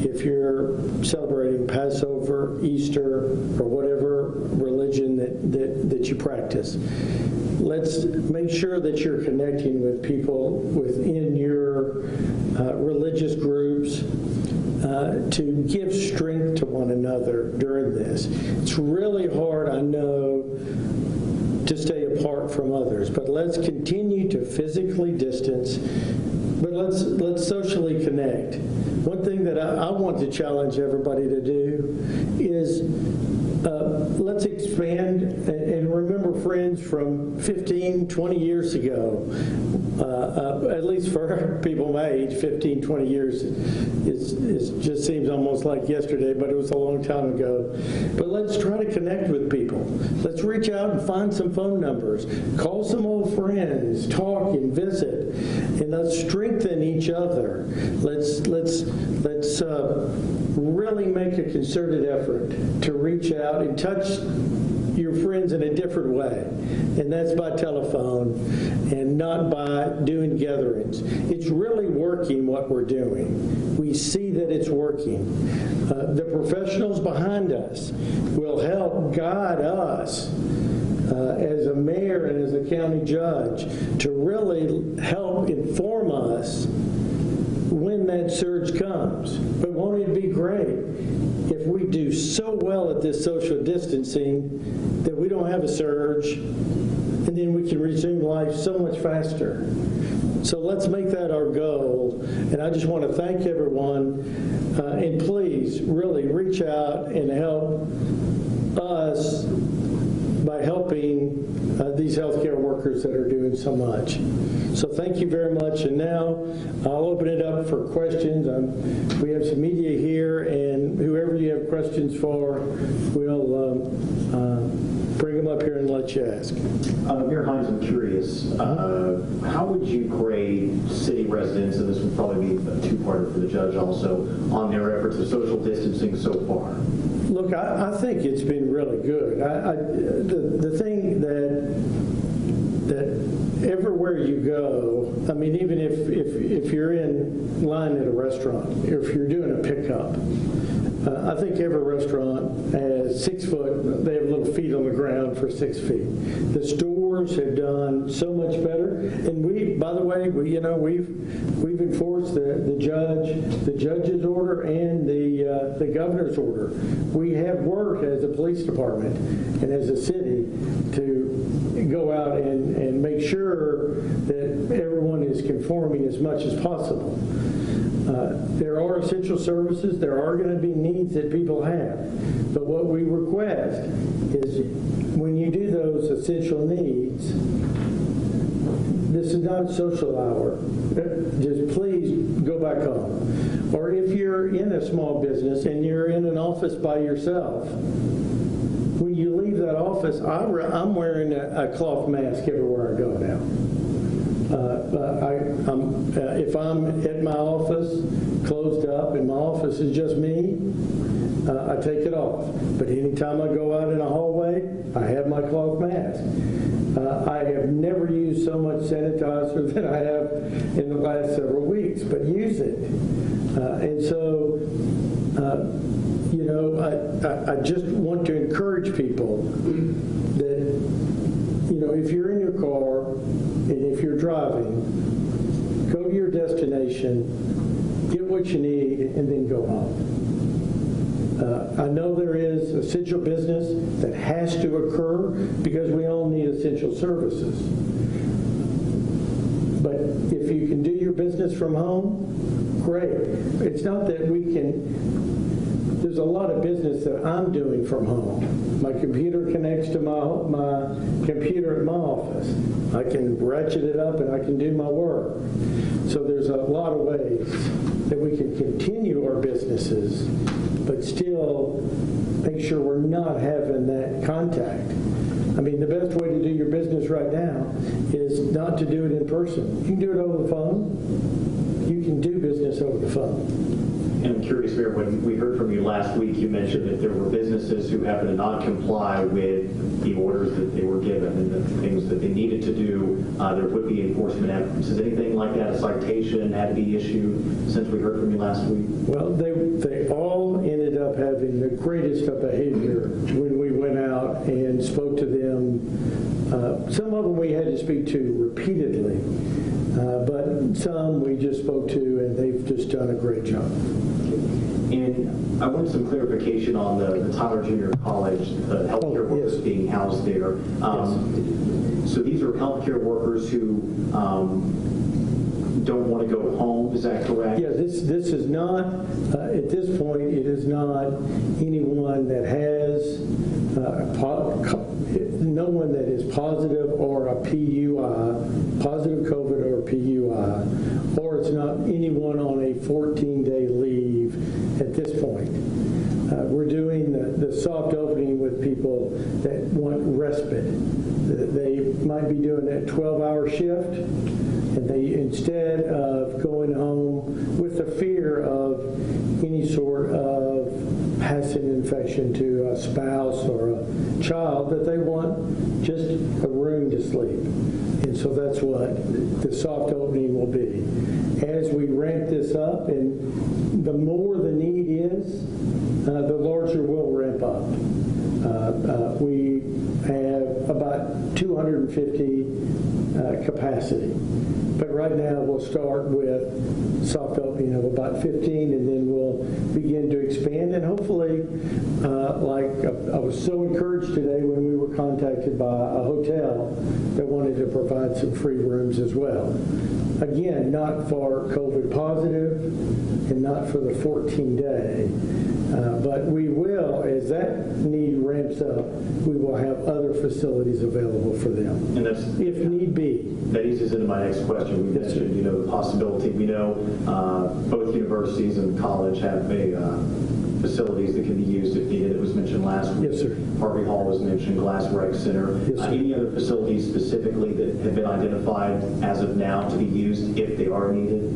if you're celebrating Passover, Easter, or whatever religion that you practice, let's make sure that you're connecting with people within your religious groups to give strength to one another during this. It's really hard, I know, to stay apart from others, but let's continue to physically distance. but let's socially connect. One thing that I want to challenge everybody to do is let's expand and remember friends from 15, 20 years ago. At least for people my age, 15, 20 years it just seems almost like yesterday, but it was a long time ago. But let's try to connect with people. Let's reach out and find some phone numbers. Call some old friends, talk and visit, and let's strengthen each other. Let's really make a concerted effort to reach out and touch your friends in a different way, and that's by telephone and not by doing gatherings. It's really working what we're doing. We see that it's working. The professionals behind us will help guide us as a mayor and as a county judge to really help inform us when that surge comes. But won't it be great if we do so well at this social distancing that we don't have a surge, and then we can resume life so much faster? So let's make that our goal. And I just want to thank everyone. And please, really reach out and help us by helping these healthcare workers that are doing so much. So thank you very much. And now I'll open it up for questions. We have some media here, and whoever you have questions for, we'll bring them up here and let you ask. Mayor Hines, I'm curious, how would you grade city residents, and this would probably be a two-parter for the judge also, on their efforts of social distancing so far? Look, I think it's been really good. The thing that everywhere you go, I mean, even if you're in line at a restaurant, or if you're doing a pickup, I think every restaurant has 6 foot, they have little feet on the ground for 6 feet. The stores have done so much better. And we, by the way, we've enforced the judge's order and the governor's order. We have worked as a police department and as a city to go out and make sure that everyone is conforming as much as possible. There are essential services. There are going to be needs that people have. But what we request is when you do those essential needs, this is not a social hour. Just please go back home. Or if you're in a small business and you're in an office by yourself, when you leave that office, I'm wearing a cloth mask everywhere I go now. If I'm at my office, closed up, and my office is just me, I take it off. But anytime I go out in a hallway, I have my cloth mask. I have never used so much sanitizer than I have in the last several weeks, but use it. And so, I just want to encourage people that, if you're in your car and if you're driving, go to your destination, get what you need, and then go home. I know there is essential business that has to occur because we all need essential services. But if you can do your business from home, great. It's not that we can, there's a lot of business that I'm doing from home. My computer connects to my computer at my office. I can ratchet it up and I can do my work. So there's a lot of ways that we can continue our businesses, but still make sure we're not having that contact. I mean, the best way to do your business right now is not to do it in person. You can do it over the phone. You can do business over the phone. And I'm curious, Mayor, when we heard from you last week, you mentioned that there were businesses who happened to not comply with the orders that they were given and the things that they needed to do. There would be enforcement efforts. Is anything like that, a citation, had to be issued since we heard from you last week? Well, they all ended up having the greatest of behavior when we went out and spoke to them. Some of them we had to speak to repeatedly, but some we just spoke to and they've just done a great job. And I want some clarification on the Tyler Junior College, the healthcare workers being housed there. So these are healthcare workers who don't want to go home. Is that correct? Yeah, this is not, at this point, it is not anyone that has, no one that is positive or a PUI, positive COVID or a PUI, or it's not anyone on a 14-day leave at this point. We're doing the soft opening with people that want respite. They might be doing that 12-hour shift, and they, instead of going home with the fear of any sort of passing infection to a spouse or a child, that they want just a room to sleep. And so that's what the soft opening will be. As we ramp this up, and the more the need is, the larger we'll ramp up. We have about 250 capacity. But right now we'll start with soft opening of about 15, and then we'll begin to expand. And hopefully, I was so encouraged today when we were contacted by a hotel that wanted to provide some free rooms as well. Again, not for COVID positive and not for the 14-day. But we will, as that need ramps up, we will have other facilities available for them, and that's, if need be. That eases into my next question. We mentioned, the possibility. We know both universities and college have facilities that can be used if needed. It was mentioned last week. Yes, sir. Harvey Hall was mentioned, Glass Rec Center. Yes, sir. Any other facilities specifically that have been identified as of now to be used if they are needed?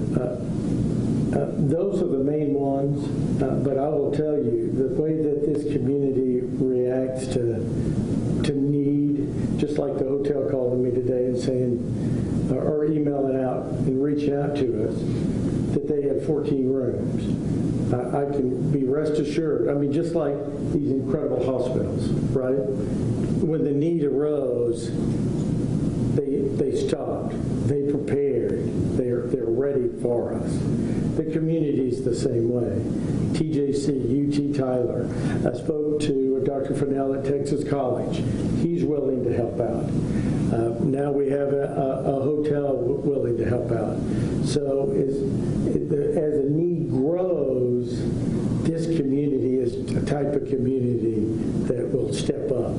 Those are the main ones, but I will tell you, the way that this community reacts to need, just like the hotel calling me today and saying, or emailing out and reaching out to us, that they had 14 rooms. I can be rest assured, I mean, just like these incredible hospitals, right? When the need arose, they stopped, they prepared, they're ready for us. The community is the same way. TJC, UT Tyler. I spoke to Dr. Fennell at Texas College. He's willing to help out. Now we have a hotel willing to help out. So as the need grows, this community is a type of community that will step up.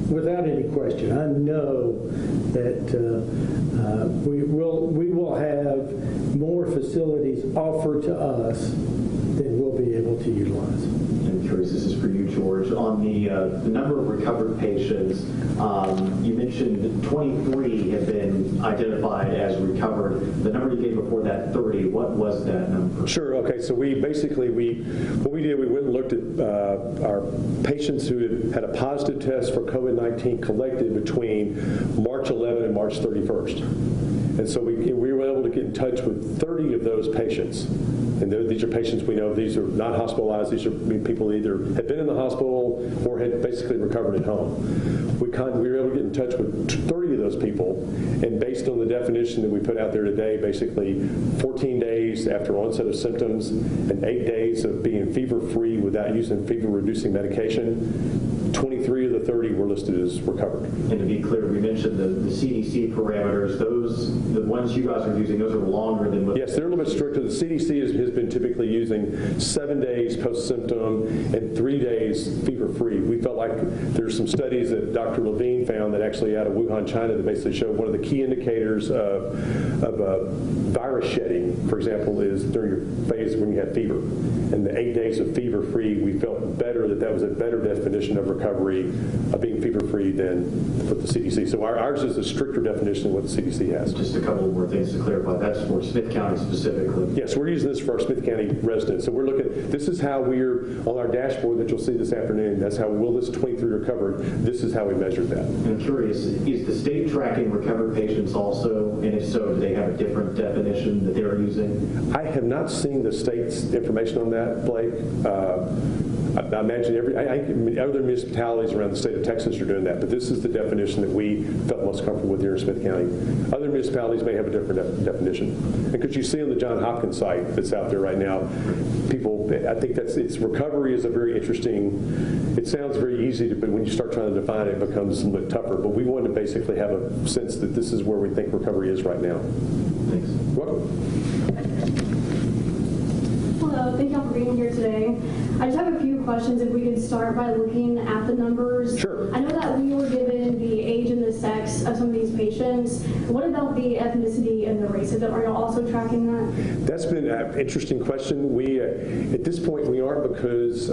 Without any question, I know that we will have more facilities offered to us than we'll be able to utilize. I'm curious, this is for you, George. On the number of recovered patients, you mentioned 23 have been identified as recovered. The number you gave before that, 30, what was that number? Sure. Okay. So we went and looked at our patients who had a positive test for COVID-19 collected between March 11 and March 31st. And so we were able to get in touch with 30 of those patients. And these are patients we know, these are not hospitalized, these are people that either had been in the hospital or had basically recovered at home. We were able to get in touch with 30 of those people, and based on the definition that we put out there today, basically 14 days after onset of symptoms and 8 days of being fever-free without using fever-reducing medication, 23 of the 30 were listed as recovered. And to be clear, we mentioned the CDC parameters. The ones you guys are using, those are longer than what... Yes, they're a little bit stricter. The CDC has been typically using 7 days post-symptom and 3 days fever-free. We felt like there's some studies that Dr. Levine found that actually out of Wuhan, China, that basically showed one of the key indicators of virus shedding, for example, is during your phase when you have fever. And the 8 days of fever-free, we felt better that was a better definition of recovery of being fever-free than what the CDC. So ours is a stricter definition of what the CDC has. Just a couple more things to clarify. That's for Smith County specifically. Yes, we're using this for our Smith County residents. So we're looking, this is how we're, on our dashboard that you'll see this afternoon, that's how will this 23 recovered, this is how we measured that. I'm curious, is the state tracking recovered patients also, and if so, do they have a different definition that they're using? I have not seen the state's information on that, Blake. I imagine other municipalities around the state of Texas are doing that, but this is the definition that we felt most comfortable with here in Smith County. Other municipalities may have a different definition. Because you see on the Johns Hopkins site that's out there right now, people, I think it's recovery is a very interesting, it sounds very easy, but when you start trying to define it, it becomes a little bit tougher. But we want to basically have a sense that this is where we think recovery is right now. Thanks. Welcome. Hello, thank y'all for being here today. I just have a few questions. If we could start by looking at the numbers. Sure. I know that we were given the age and the sex of some of these patients. What about the ethnicity and the race of them? Are y'all also tracking that? That's been an interesting question. We, at this point, we aren't because,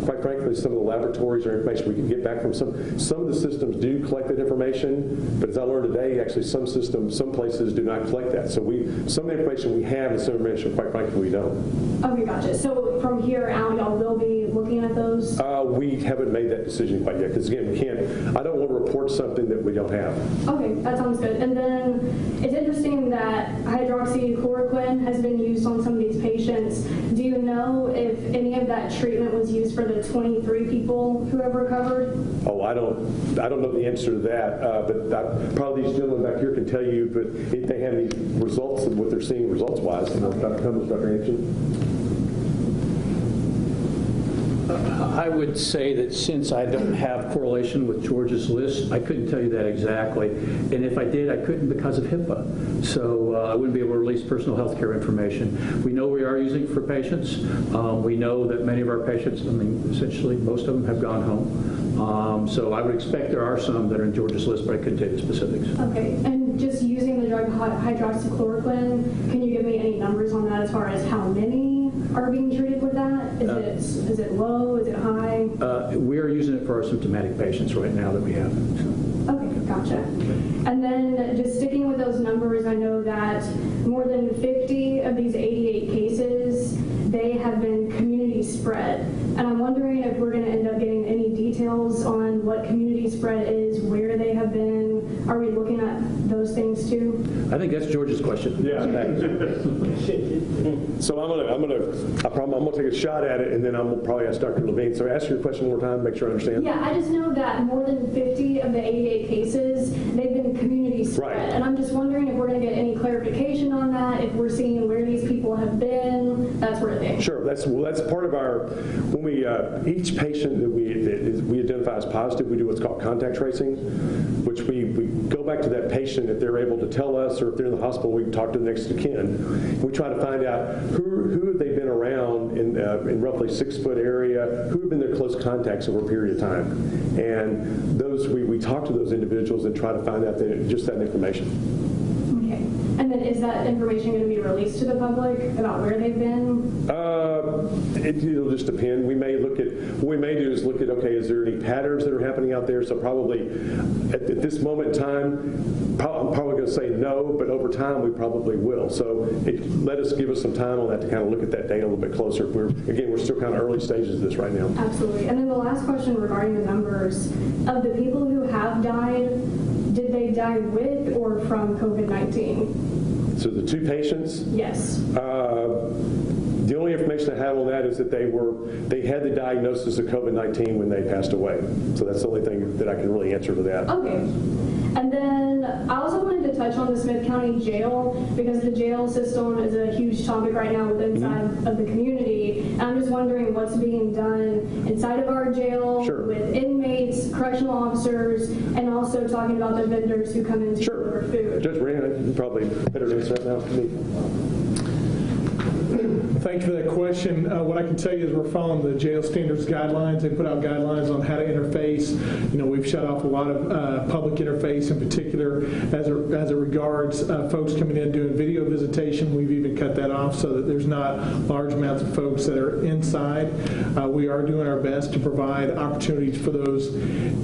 quite frankly, some of the laboratories or information we can get back from some of the systems do collect that information, but as I learned today, actually some systems, some places do not collect that. So some information we have and some information, quite frankly, we don't. Okay, gotcha. So from here out, y'all will be looking at those? We haven't made that decision quite yet because, again, we can't. I don't want to report something that we don't have. Okay, that sounds good. And then it's interesting that hydroxychloroquine has been used on some of these patients. Do you know if any of that treatment was used for the 23 people who have recovered? Oh, I don't know the answer to that, but probably these gentlemen back here can tell you, but if they have any results of what they're seeing results-wise. Dr. Cummings, Dr. Anderson? I would say that since I don't have correlation with George's list, I couldn't tell you that exactly. And if I did, I couldn't because of HIPAA. So I wouldn't be able to release personal health care information. We know we are using it for patients. We know that many of our patients, I mean, essentially most of them have gone home. So I would expect there are some that are in George's list, but I couldn't tell you the specifics. Okay, and just using the drug hydroxychloroquine, can you give me any numbers on that as far as how many are being treated with that? Is it low? Is it high? We are using it for our symptomatic patients right now that we have. So. Okay, gotcha. And then just sticking with those numbers, I know that more than 50 of these 88 cases, they have been community spread. And I'm wondering if we're going to end up getting any details on what community spread is, where they have been. Are we looking at those things too? I think that's George's question. Yeah. So I'm gonna take a shot at it, and then I'm gonna probably ask Dr. Levine. So ask your question one more time, make sure I understand. Yeah, I just know that more than 50 of the 88 cases, they've been community spread. Right. And I'm just wondering if we're going to get any clarification on that, if we're seeing where these people have been, that sort of thing. Sure. That's part of our, when we, each patient that we identify as positive, we do what's called contact tracing, which we go back to that patient if they're able to tell us, or if they're in the hospital, we can talk to the next of kin. We try to find out who have they been around in roughly 6-foot area, who have been their close contacts over a period of time. And those, we talk to those individuals and try to find out just that information. Okay. And then is that information going to be released to the public about where they've been? It'll just depend. What we may do is look at, okay, is there any patterns that are happening out there? So probably at this moment in time, I'm probably going to say no, but over time we probably will. So give us some time on that to kind of look at that data a little bit closer. We're still kind of early stages of this right now. Absolutely. And then the last question regarding the numbers, of the people who have died, did they die with or from COVID-19? So the 2 patients? Yes. The only information I have on that is that they had the diagnosis of COVID-19 when they passed away. So that's the only thing that I can really answer to that. Okay. And then I also wanted to touch on the Smith County Jail, because the jail system is a huge topic right now inside of the community. And I'm just wondering what's being done inside of our jail with inmates, correctional officers, and also talking about the vendors who come in to deliver food. Judge Moran, you probably better answer that now for me. Thank you for that question. What I can tell you is we're following the jail standards guidelines. They put out guidelines on how to interface. We've shut off a lot of public interface, in particular as it regards folks coming in doing video visitation. We've even cut that off so that there's not large amounts of folks that are inside. We are doing our best to provide opportunities for those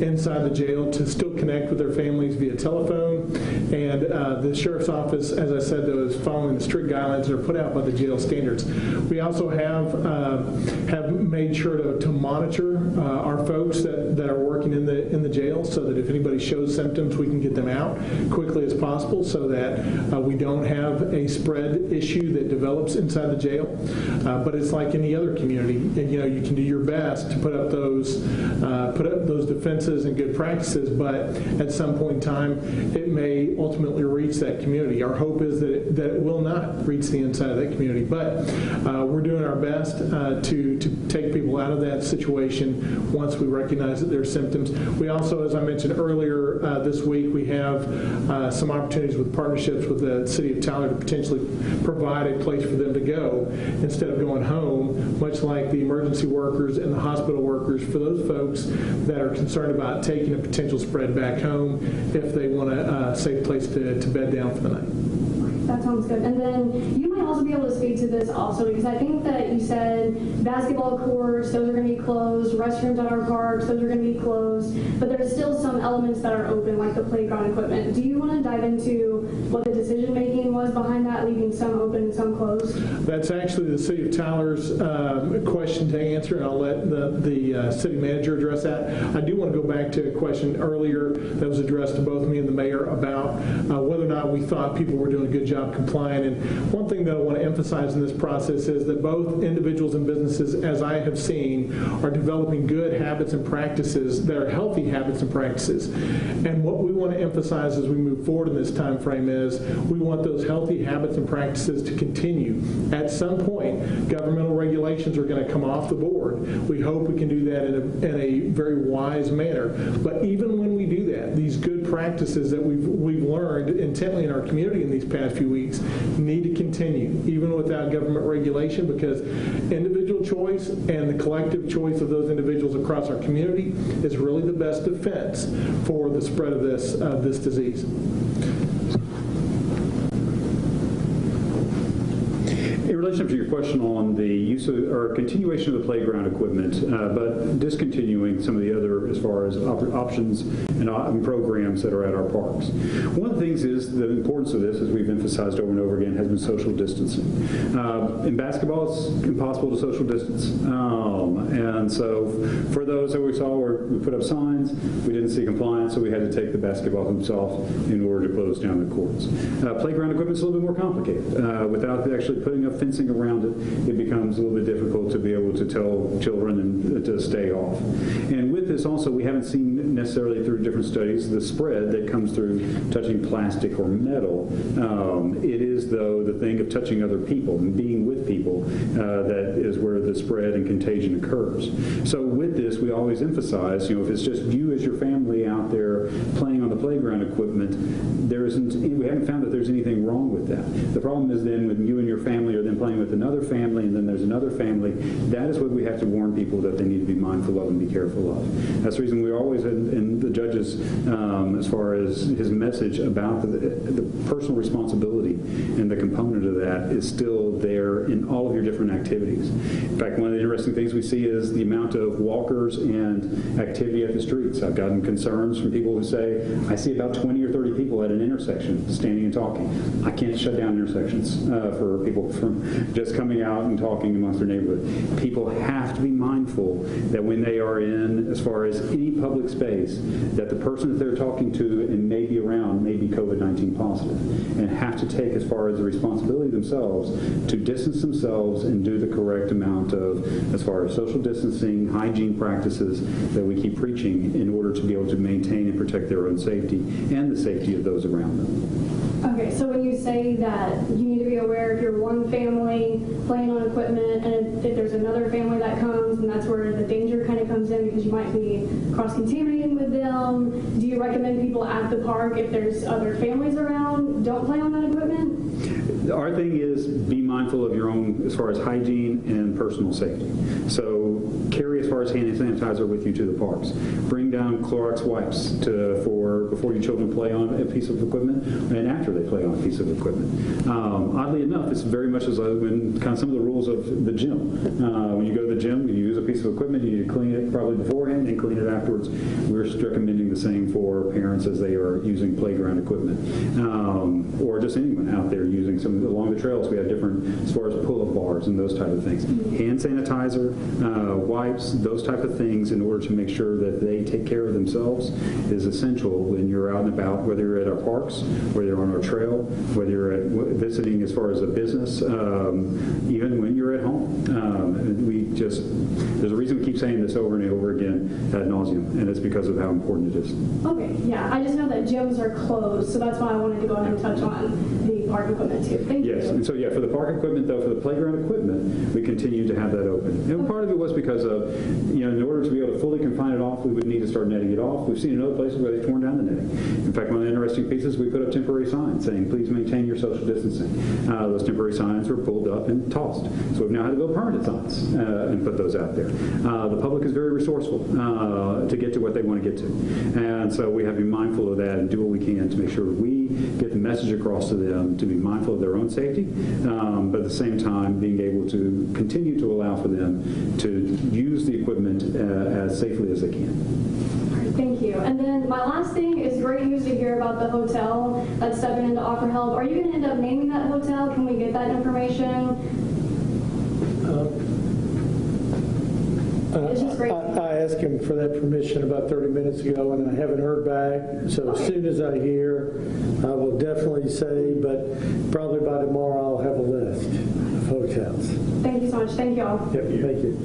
inside the jail to still connect with their families via telephone. And the sheriff's office, as I said, though, is following the strict guidelines that are put out by the jail standards. We also have made sure to monitor our folks that are working in the jail, so that if anybody shows symptoms, we can get them out quickly as possible, so that we don't have a spread issue that develops inside the jail. But it's like any other community. You can do your best to put up those defenses and good practices, but at some point in time, it may ultimately reach that community. Our hope is that it will not reach the inside of that community, but but we're doing our best to take people out of that situation once we recognize that there's symptoms. We also, as I mentioned earlier this week, we have some opportunities with partnerships with the City of Tyler to potentially provide a place for them to go instead of going home, much like the emergency workers and the hospital workers, for those folks that are concerned about taking a potential spread back home if they want a safe place to bed down for the night. That sounds good. And then you might also be able to speak to this also, because I think that you said basketball courts, those are going to be closed, restrooms at our parks, those are going to be closed, but there's still some elements that are open, like the playground equipment. Do you want to dive into what the decision making was behind that, leaving some open and some closed? That's actually the City of Tyler's question to answer, and I'll let the city manager address that. I do want to go back to a question earlier that was addressed to both me and the mayor about whether or not we thought people were doing a good job complying. And one thing that I want to emphasize in this process is that both individuals and businesses, as I have seen, are developing good habits and practices that are healthy habits and practices. And what we want to emphasize as we move forward in this time frame is we want those healthy habits and practices to continue. At some point, governmental regulations are going to come off the board. We hope we can do that in a very wise manner. But even when we do that, these good practices that we've learned intently in our community in these past few weeks need to continue, even without government regulation, because individual choice and the collective choice of those individuals across our community is really the best defense for the spread of this disease. In relation to your question on the use of or continuation of the playground equipment, but discontinuing some of the other as far as options and programs that are at our parks. One of the things is the importance of this, as we've emphasized over and over again, has been social distancing. In basketball, it's impossible to social distance. And so for those that we saw where we put up signs, we didn't see compliance, so we had to take the basketball hoops off in order to close down the courts. Playground equipment is a little bit more complicated. Without actually putting up fencing around it, it becomes a little bit difficult to be able to tell children to stay off. And with this also, we haven't seen necessarily through different studies the spread that comes through touching plastic or metal. It is, though, the thing of touching other people and being with people that is where the spread and contagion occurs. So with this, we always emphasize, if it's just you as your family out there playing on the playground equipment, we haven't found that there's anything wrong with that. The problem is then when you and your family are then playing with another family, and then there's another family, that is what we have to warn people that they need to be mindful of and be careful of. That's the reason we're always in the judges, as far as his message about the personal responsibility and the component of that is still there in all of your different activities. In fact, one of the interesting things we see is the amount of walkers and activity at the streets. I've gotten concerns from people who say, I see about 20 or 30 people at an intersection standing and talking. I can't shut down intersections for people from just coming out and talking amongst their neighborhood. People have to be mindful that when they are in, as far as any public space, that the person that they're talking to and may be around may be COVID-19 positive, and have to take as far as the responsibility themselves to distance themselves and do the correct amount of, as far as social distancing, hygiene practices that we keep preaching in order to be able to maintain and protect their own safety and the safety of those around them. Okay, so when you say that you need to be aware if you're one family playing on equipment and if there's another family that comes, and that's where the danger kind of comes in because you might be cross-contaminating with them, do you recommend people at the park, if there's other families around, don't play on that equipment? Our thing is be mindful of your own as far as hygiene and personal safety. So carry as far as hand sanitizer with you to the parks. Bring down Clorox wipes before your children play on a piece of equipment and after they play on a piece of equipment. Oddly enough, it's very much as when kind of some of the rules of the gym. When you go to the gym, you use a piece of equipment, you need to clean it probably beforehand and clean it afterwards. We're recommending the same for parents as they are using playground equipment. Or just anyone out there using some along the trails. We have different as far as pull-up bars and those type of things. Hand sanitizer, wipes, those type of things in order to make sure that they take care of themselves is essential when you're out and about, whether you're at our parks, whether you're on our trail, whether you're visiting as far as a business, even when you're at home. There's a reason we keep saying this over and over again ad nauseum, and it's because of how important it is. Okay, yeah, I just know that gyms are closed, so that's why I wanted to go ahead and touch on the park equipment too. Thank you. Yes, and so yeah, for the park equipment though, for the playground equipment, we continue to have that open. And part of it was because of, in order to be able to fully confine it off, we would need to start netting it off. We've seen in other places where they've torn down the netting. In fact, one of the interesting pieces, we put up temporary signs saying, please maintain your social distancing. Those temporary signs were pulled up and tossed. So we've now had to build permanent signs and put those out there. The public is very resourceful to get to what they want to get to. And so we have to be mindful of that and do what we can to make sure we get the message across to them to be mindful of their own safety, but at the same time being able to continue to allow for them to use the equipment as safely as they can. Thank you. And then my last thing is great news to hear about the hotel that's stepping in to offer help. Are you going to end up naming that hotel? Can we get that information? It's just great. I asked him for that permission about 30 minutes ago, and I haven't heard back. So as soon as I hear, I will definitely say, but probably by tomorrow I'll have a list of hotels. Thank you so much. Thank you all. Yep, thank you.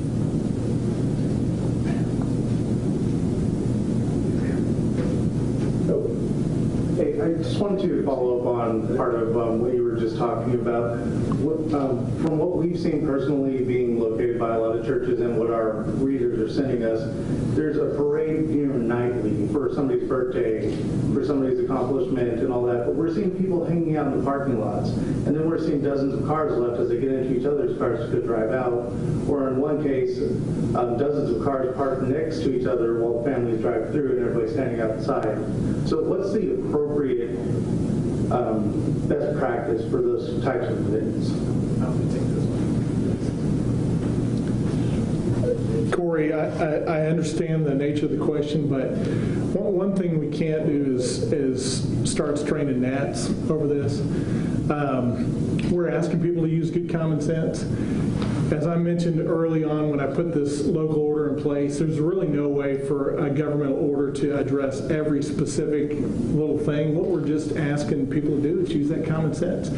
Hey, I just wanted to follow up on part of what you were just talking about. From what we've seen personally being located by a lot of churches and what our readers are sending us, there's a parade nightly for somebody's birthday, for somebody's accomplishment and all that, but we're seeing people hanging out in the parking lots, and then we're seeing dozens of cars left as they get into each other's cars to drive out, or in one case, dozens of cars parked next to each other while families drive through and everybody's standing outside. So what's the appropriate best practice for those types of events? Corey, I understand the nature of the question, but one thing we can't do is start straining gnats over this. We're asking people to use good common sense. As I mentioned early on when I put this local order in place, there's really no way for a governmental order to address every specific little thing. What we're just asking people to do is use that common sense.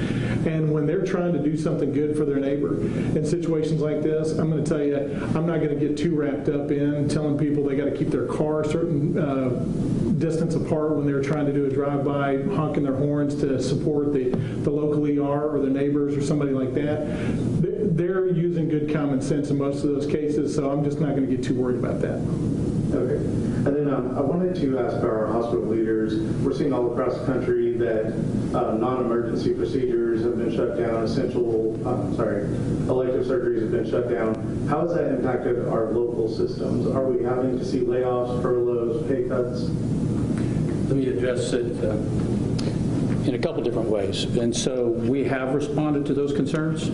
And when they're trying to do something good for their neighbor in situations like this, I'm going to tell you, I'm not going to get too wrapped up in telling people they got to keep their car a certain distance apart when they're trying to do a drive-by, honking their horns to support the local ER or their neighbors or somebody like that. They're using good common sense in most of those cases, so I'm just not going to get too worried about that. Okay. And then I wanted to ask our hospital leaders, we're seeing all across the country that non-emergency procedures have been shut down, elective surgeries have been shut down. How has that impacted our local systems? Are we having to see layoffs, furloughs, pay cuts? Let me address it in a couple different ways. And so we have responded to those concerns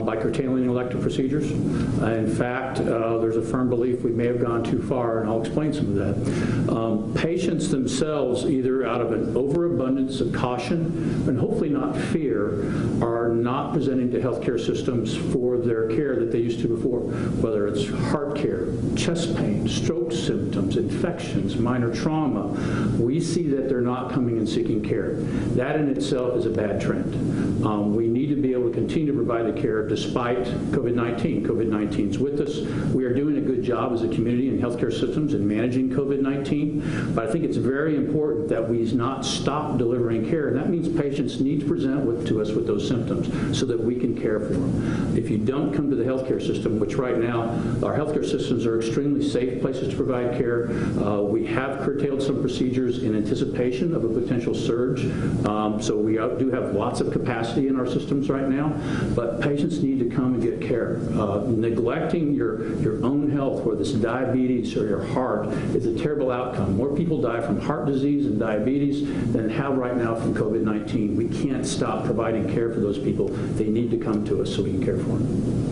by curtailing elective procedures. In fact, there's a firm belief we may have gone too far, and I'll explain some of that. Patients themselves, either out of an overabundance of caution and hopefully not fear, are not presenting to healthcare systems for their care that they used to before, whether it's heart care, chest pain, stroke symptoms, infections, minor trauma. We see that they're not coming and seeking care. That in itself is a bad trend. We need to be able to continue to provide the care despite COVID-19. COVID-19 is with us. We are doing a good job as a community and healthcare systems in managing COVID-19, but I think it's very important that we not stop delivering care, and that means patients need to present to us with those symptoms so that we can care for them. If you don't come to the healthcare system, which right now our healthcare systems are extremely safe places to provide care, we have curtailed some procedures in anticipation of a potential surge, so we do have lots of capacity in our systems right now, but patients need to come and get care. Neglecting your own health, whether it's diabetes or your heart, is a terrible outcome. More people die from heart disease and diabetes than have right now from COVID-19. We can't stop providing care for those people. They need to come to us so we can care for them.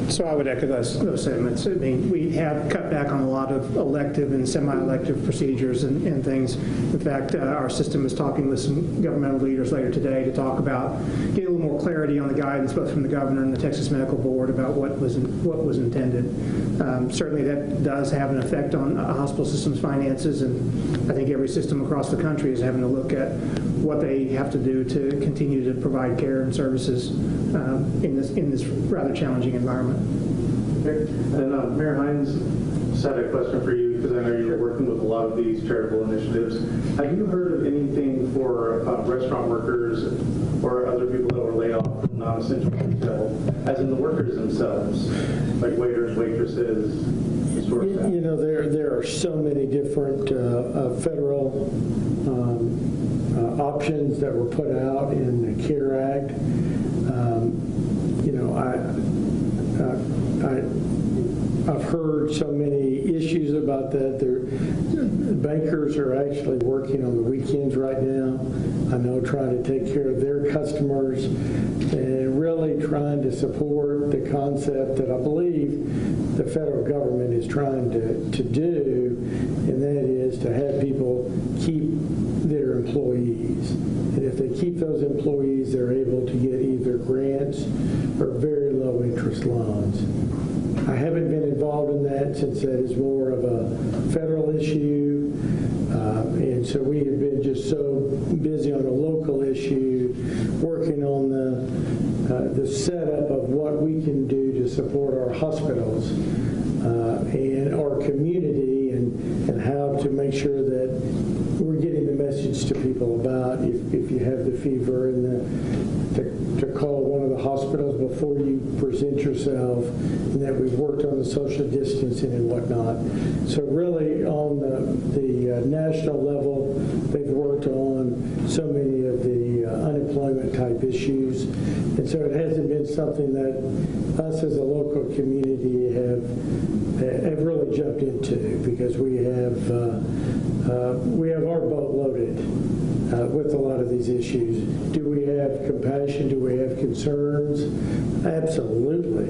So I would echo those sentiments. I mean, we have cut back on a lot of elective and semi-elective procedures and things. In fact, our system is talking with some governmental leaders later today to talk about getting a little more clarity on the guidance, both from the governor and the Texas Medical Board, about what was intended. Certainly, that does have an effect on a hospital system's finances, and I think every system across the country is having to look at what they have to do to continue to provide care and services in this rather challenging environment. Okay. And Mayor Hines just had a question for you. because I know you're working with a lot of these charitable initiatives. Have you heard of anything for restaurant workers or other people that were laid off from non-essential retail, as in the workers themselves, like waiters, waitresses? You know, there are so many different federal options that were put out in the CARE Act. You know, I've heard so many issues about that. Bankers are actually working on the weekends right now. I know, trying to take care of their customers and really trying to support the concept that I believe the federal government is trying to do, and that is to have people keep their employees. And if they keep those employees, they're able to get either grants or very low interest loans. I haven't been involved in that since that is more of a federal issue, and so we have been just so busy on a local issue, working on the setup of what we can do to support our hospitals and our community, and how to make sure that we're getting the message to people about if you have the fever, and to call one of the hospitals before you present yourself, and that we've worked on the social distancing and whatnot. So really on the national level, they've worked on so many of the unemployment type issues, and so it hasn't been something that us as a local community have really jumped into, because we have our boat loaded with a lot of these issues. Do we have compassion? Do we have concerns? Absolutely.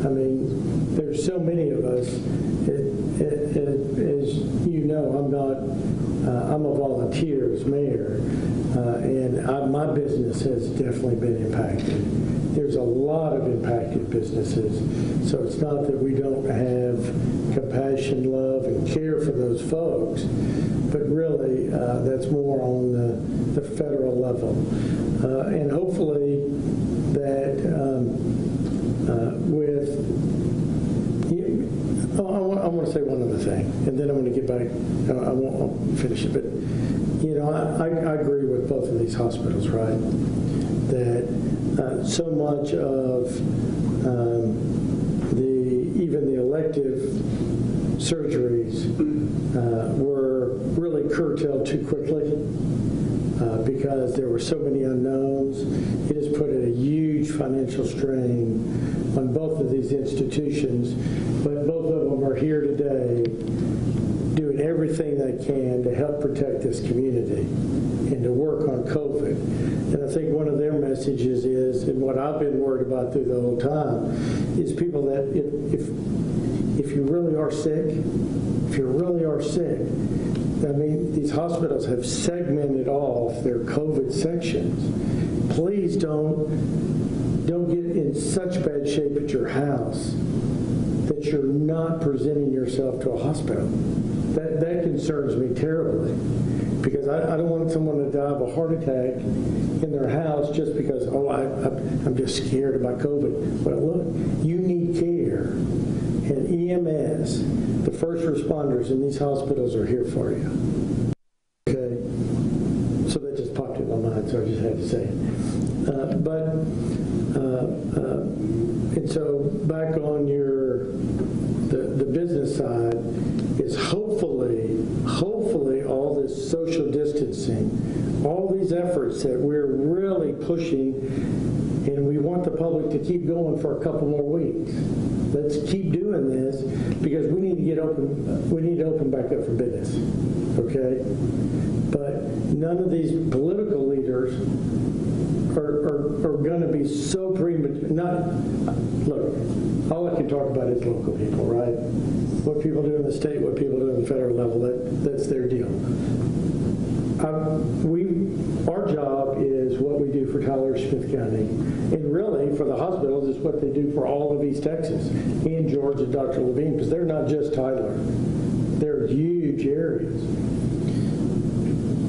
I mean, there's so many of us. As you know, I'm a volunteer as mayor, and my business has definitely been impacted. There's a lot of impacted businesses, so it's not that we don't have compassion, love, and care for those folks, but really that's more on the federal level. And hopefully that I want to say one other thing, and then I'm going to get back. I won't finish it, but you know, I agree with both of these hospitals, right? That so much of even the elective surgeries were really curtailed too quickly because there were so many unknowns. It has put a huge financial strain on both of these institutions, but both of them are here today doing everything they can to help protect this community and to work on COVID. And I think one of their messages is, and what I've been worried about through the whole time, is people that if you really are sick, I mean, these hospitals have segmented off their COVID sections. Please don't get in such bad shape at your house that you're not presenting yourself to a hospital. That concerns me terribly, because I don't want someone to die of a heart attack in their house just because, I'm just scared about COVID. Well, look, you need care. And EMS, the first responders in these hospitals, are here for you. Okay? So that just popped in my mind, so I just had to say it. And so back on the business side is hopefully all this social distancing, all these efforts that we're really pushing, and we want the public to keep going for a couple more weeks. Let's keep doing this, because we need to get open. We need to open back up for business, okay? But none of these political leaders are going to be so premature. Look, all I can talk about is local people, right? What people do in the state, what people do in the federal level, that's their deal. Our job is what we do for Tyler, Smith County, and really for the hospitals is what they do for all of East Texas and George and Dr. Levine, because they're not just Tyler. They're huge areas.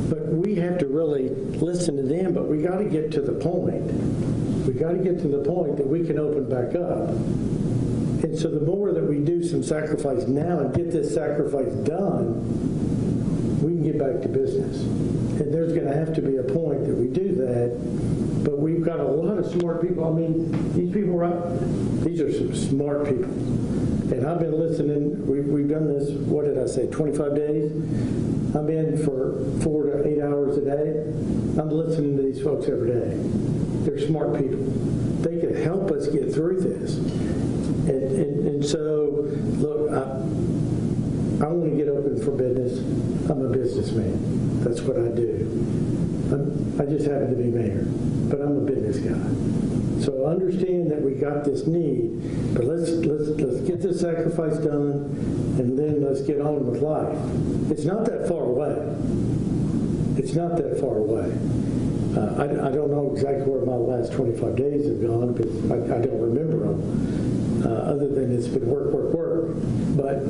But we have to really listen to them, but we got to get to the point. We got to get to the point that we can open back up. And so the more that we do some sacrifice now and get this sacrifice done, we can get back to business. And there's going to have to be a point that we do that, but we've got a lot of smart people. I mean, these people these are some smart people. And I've been listening. We've done this, what did I say, 25 days? I'm in for 4 to 8 hours a day. I'm listening to these folks every day. They're smart people. They can help us get through this. And so, look, I want to get open for business. I'm a businessman. That's what I do. I just happen to be mayor, but I'm a business guy. So understand that we got this need, but let's get this sacrifice done, and then let's get on with life. It's not that far away. It's not that far away. I don't know exactly where my last 25 days have gone because I don't remember them, other than it's been work. But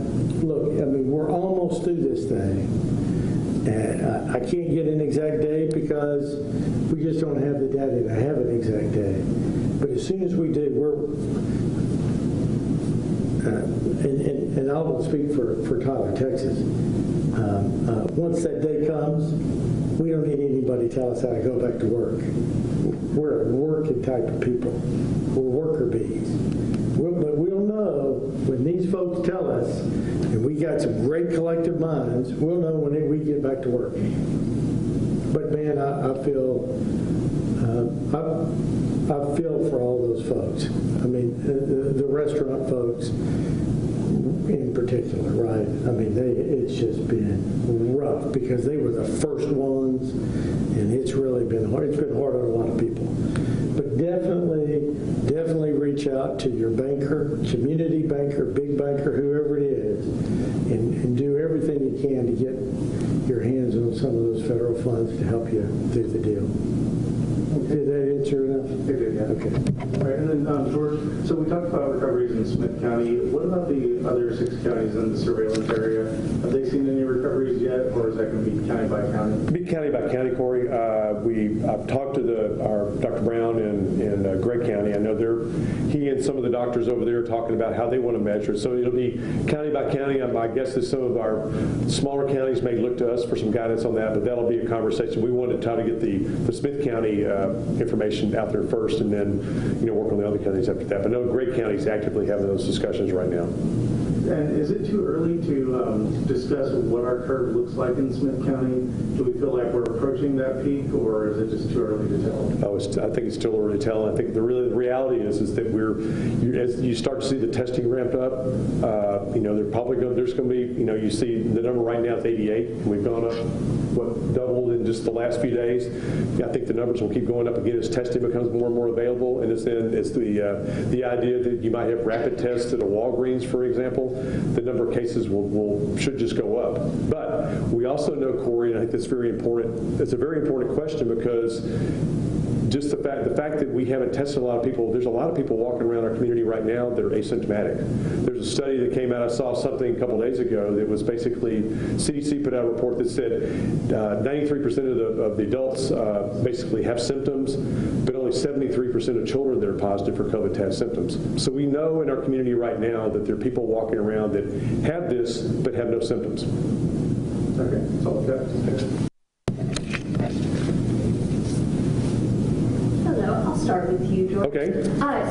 look, I mean, we're almost through this thing. And I can't get an exact date because we just don't have the data to have an exact date. But as soon as we do, and I will speak for Tyler, Texas. Once that day comes, we don't need anybody to tell us how to go back to work. We're a working type of people. We're worker bees. But we'll know when these folks tell us, and we got some great collective minds, we'll know when we get back to work. But man, I feel for all those folks. I mean, the restaurant folks in particular, right? I mean, it's just been rough because they were the first ones, and it's really been hard. It's been hard on a lot of people. But definitely reach out to your banker, community banker, big banker, whoever it is, and do everything you can to get your hands on some of those federal funds to help you through the deal. Did that answer enough? It did, yeah. Okay. All right, and then George, so we talked about recoveries in Smith County. What about the other 6 counties in the surveillance area? Have they seen any recoveries yet, or is that going to be county by county? Be county by county, Corey. I've talked to our Dr. Brown in Gregg County. I know he and some of the doctors over there are talking about how they want to measure it. So it'll be county by county. My guess is some of our smaller counties may look to us for some guidance on that, but that'll be a conversation. We want to try to get the Smith County information out there first, and then work on the other counties after that. But no, Gregg County is actively having those discussions right now. And is it too early to discuss what our curve looks like in Smith County? Do we feel like we're approaching that peak, or is it just too early to tell? I think it's still early to tell. I think the reality is that as you start to see the testing ramped up, there's going to be, you see the number right now is 88, and we've gone up, doubled in just the last few days. I think the numbers will keep going up again as testing becomes more and more available, and it's the idea that you might have rapid tests at a Walgreens, for example. The number of cases should just go up. But we also know, Corey, and I think that's very important. It's a very important question because just the fact that we haven't tested a lot of people, there's a lot of people walking around our community right now that are asymptomatic. There's a study that came out, I saw something a couple days ago that was basically, CDC put out a report that said 93% of the adults basically have symptoms, but only 73% of children that are positive for COVID have symptoms. So we know in our community right now that there are people walking around that have this but have no symptoms. Okay, that's all I've got. Thanks. I'll start with you, George. Okay.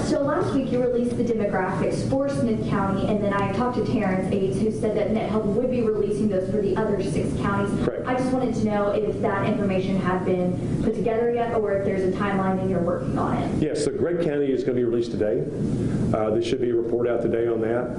So last week you released the demographics for Smith County, and then I talked to Terrence Aids, who said that NetHealth would be releasing those for the other 6 counties. Correct. I just wanted to know if that information had been put together yet, or if there's a timeline and you're working on it. Yes, so Gregg County is going to be released today. There should be a report out today on that.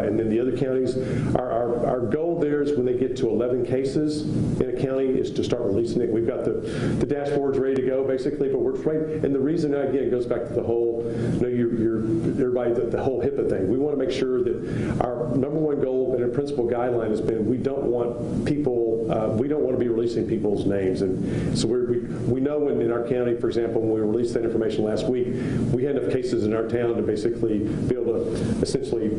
And then the other counties, our goal there is when they get to 11 cases in a county is to start releasing it. We've got the dashboards ready to go, basically, but we're trying, and the reason, again, it goes back to the whole, everybody, the whole HIPAA thing. We want to make sure that our number one goal and a principal guideline has been we don't want to be releasing people's names. And so we know in our county, for example, when we released that information last week, we had enough cases in our town to basically be able able to essentially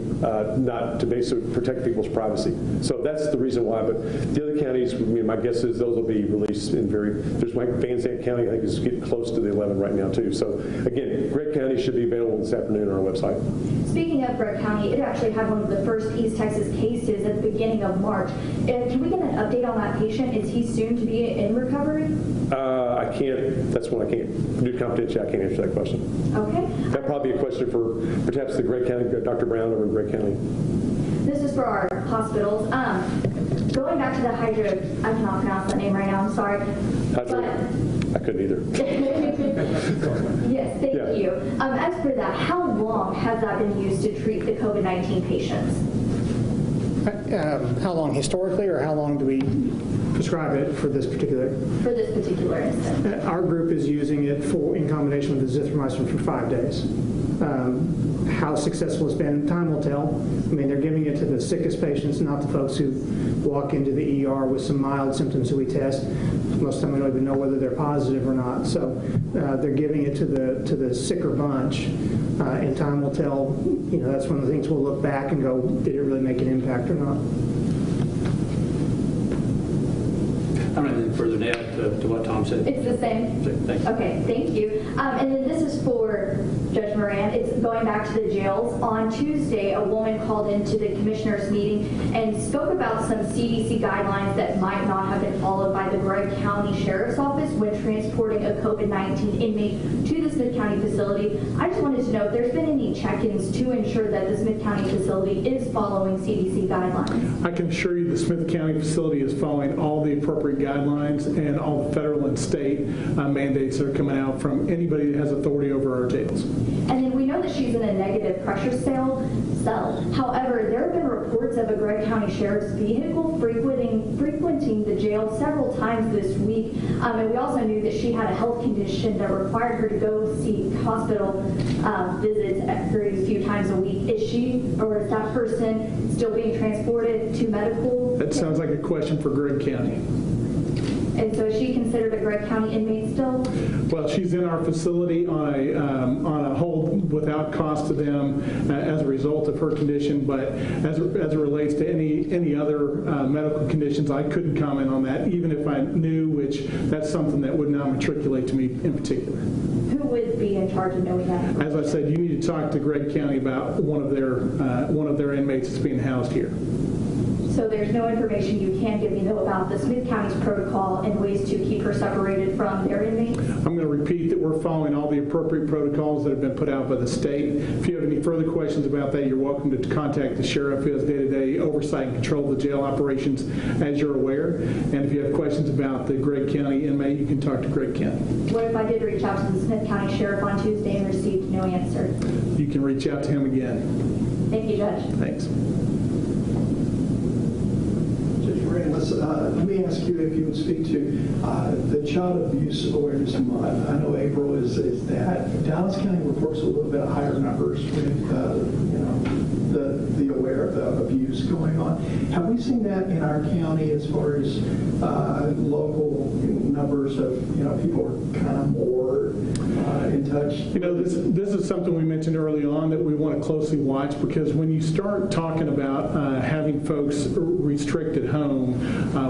not to basically protect people's privacy. So that's the reason why. But the other counties, I mean, my guess is those will be released in there's like Van Zandt County, I think is getting close to the 11 right now too. So again, Gregg County should be available this afternoon on our website. Speaking of Gregg County, it actually had one of the first East Texas cases at the beginning of March. Can we get an update on that patient? Is he soon to be in recovery? I can't, that's one I can't, due to confidentiality, I can't answer that question. Okay. That'd probably be a question for perhaps the Gregg County, Dr. Brown over in Gregg County. This is for our hospitals. Going back to the hydro, I cannot pronounce that name right now, I'm sorry. I couldn't either. Yes, thank you. As for that, how long has that been used to treat the COVID-19 patients? How long historically, or how long do we prescribe it for this particular? For this particular instance. Our group is using it in combination with the azithromycin for 5 days. How successful it's been, time will tell. I mean, they're giving it to the sickest patients, not the folks who walk into the ER with some mild symptoms that we test. Most of the time we don't even know whether they're positive or not. So they're giving it to the sicker bunch, and time will tell. You know, that's one of the things we'll look back and go, did it really make an impact or not? I don't have anything further to add to what Tom said. It's the same? Thanks. Okay, thank you. And then this is for Judge Moran. It's going back to the jails. On Tuesday, a woman called into the commissioners' meeting and spoke about some CDC guidelines that might not have been followed by the Gregg County Sheriff's Office when transporting a COVID-19 inmate to the Smith County facility. I just wanted to know if there's been any check-ins to ensure that the Smith County facility is following CDC guidelines. I can assure you the Smith County facility is following all the appropriate guidelines and all the federal and state mandates that are coming out from anybody that has authority over our jails. And then we know that she's in a negative pressure cell. However, there have been reports of a Gregg County Sheriff's vehicle frequenting the jail several times this week. And we also knew that she had a health condition that required her to go seek hospital visits every few times a week. Is she, or is that person still being transported to medical? That sounds like a question for Gregg County. And so is she considered a Gregg County inmate still? Well, she's in our facility on a hold without cost to them as a result of her condition. But as it relates to any other medical conditions, I couldn't comment on that, even if I knew, which that's something that would not matriculate to me in particular. Who would be in charge of knowing that? As I said, you need to talk to Gregg County about one of their inmates that's being housed here. So there's no information you can give me, though, about the Smith County's protocol and ways to keep her separated from their inmates? I'm going to repeat that we're following all the appropriate protocols that have been put out by the state. If you have any further questions about that, you're welcome to contact the sheriff, who has day-to-day oversight and control of the jail operations, as you're aware. And if you have questions about the Gregg County inmate, you can talk to Gregg County. What if I did reach out to the Smith County Sheriff on Tuesday and received no answer? You can reach out to him again. Thank you, Judge. Thanks. Let me ask you if you would speak to the Child Abuse Awareness Month. I know April is that. Dallas County reports a little bit higher numbers with the aware of the abuse going on. Have we seen that in our county as far as local numbers of people are kind of more in touch? This is something we mentioned early on that we want to closely watch, because when you start talking about having folks restricted home,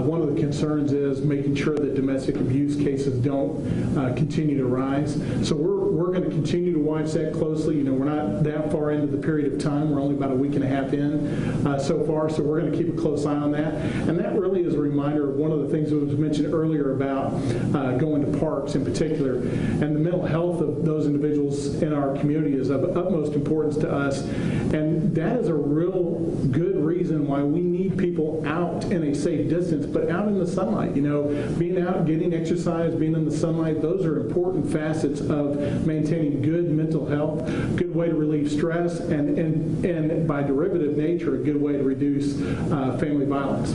one of the concerns is making sure that domestic abuse cases don't continue to rise. So we're going to continue to watch that closely. We're not that far into the period of time. We're only about a week and a half in so far, so we're going to keep a close eye on that. And that really is a reminder of one of the things that was mentioned earlier about going to parks in particular. And the mental health of those individuals in our community is of utmost importance to us. And that is a real good reason why we need people out in a safe distance, but out in the sunlight. Being out, getting exercise, being in the sunlight, those are important facets of maintaining good mental health, good way to relieve stress, and by derivative nature, a good way to reduce family violence.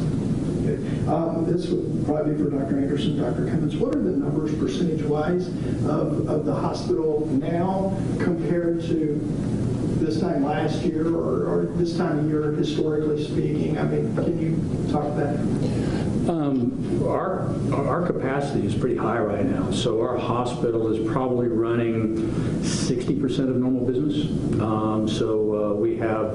This would probably be for Dr. Anderson, Dr. Cummins. What are the numbers percentage-wise of the hospital now compared to this time last year or this time of year, historically speaking? I mean, can you talk about that? Our capacity is pretty high right now, so our hospital is probably running 60% of normal business. We have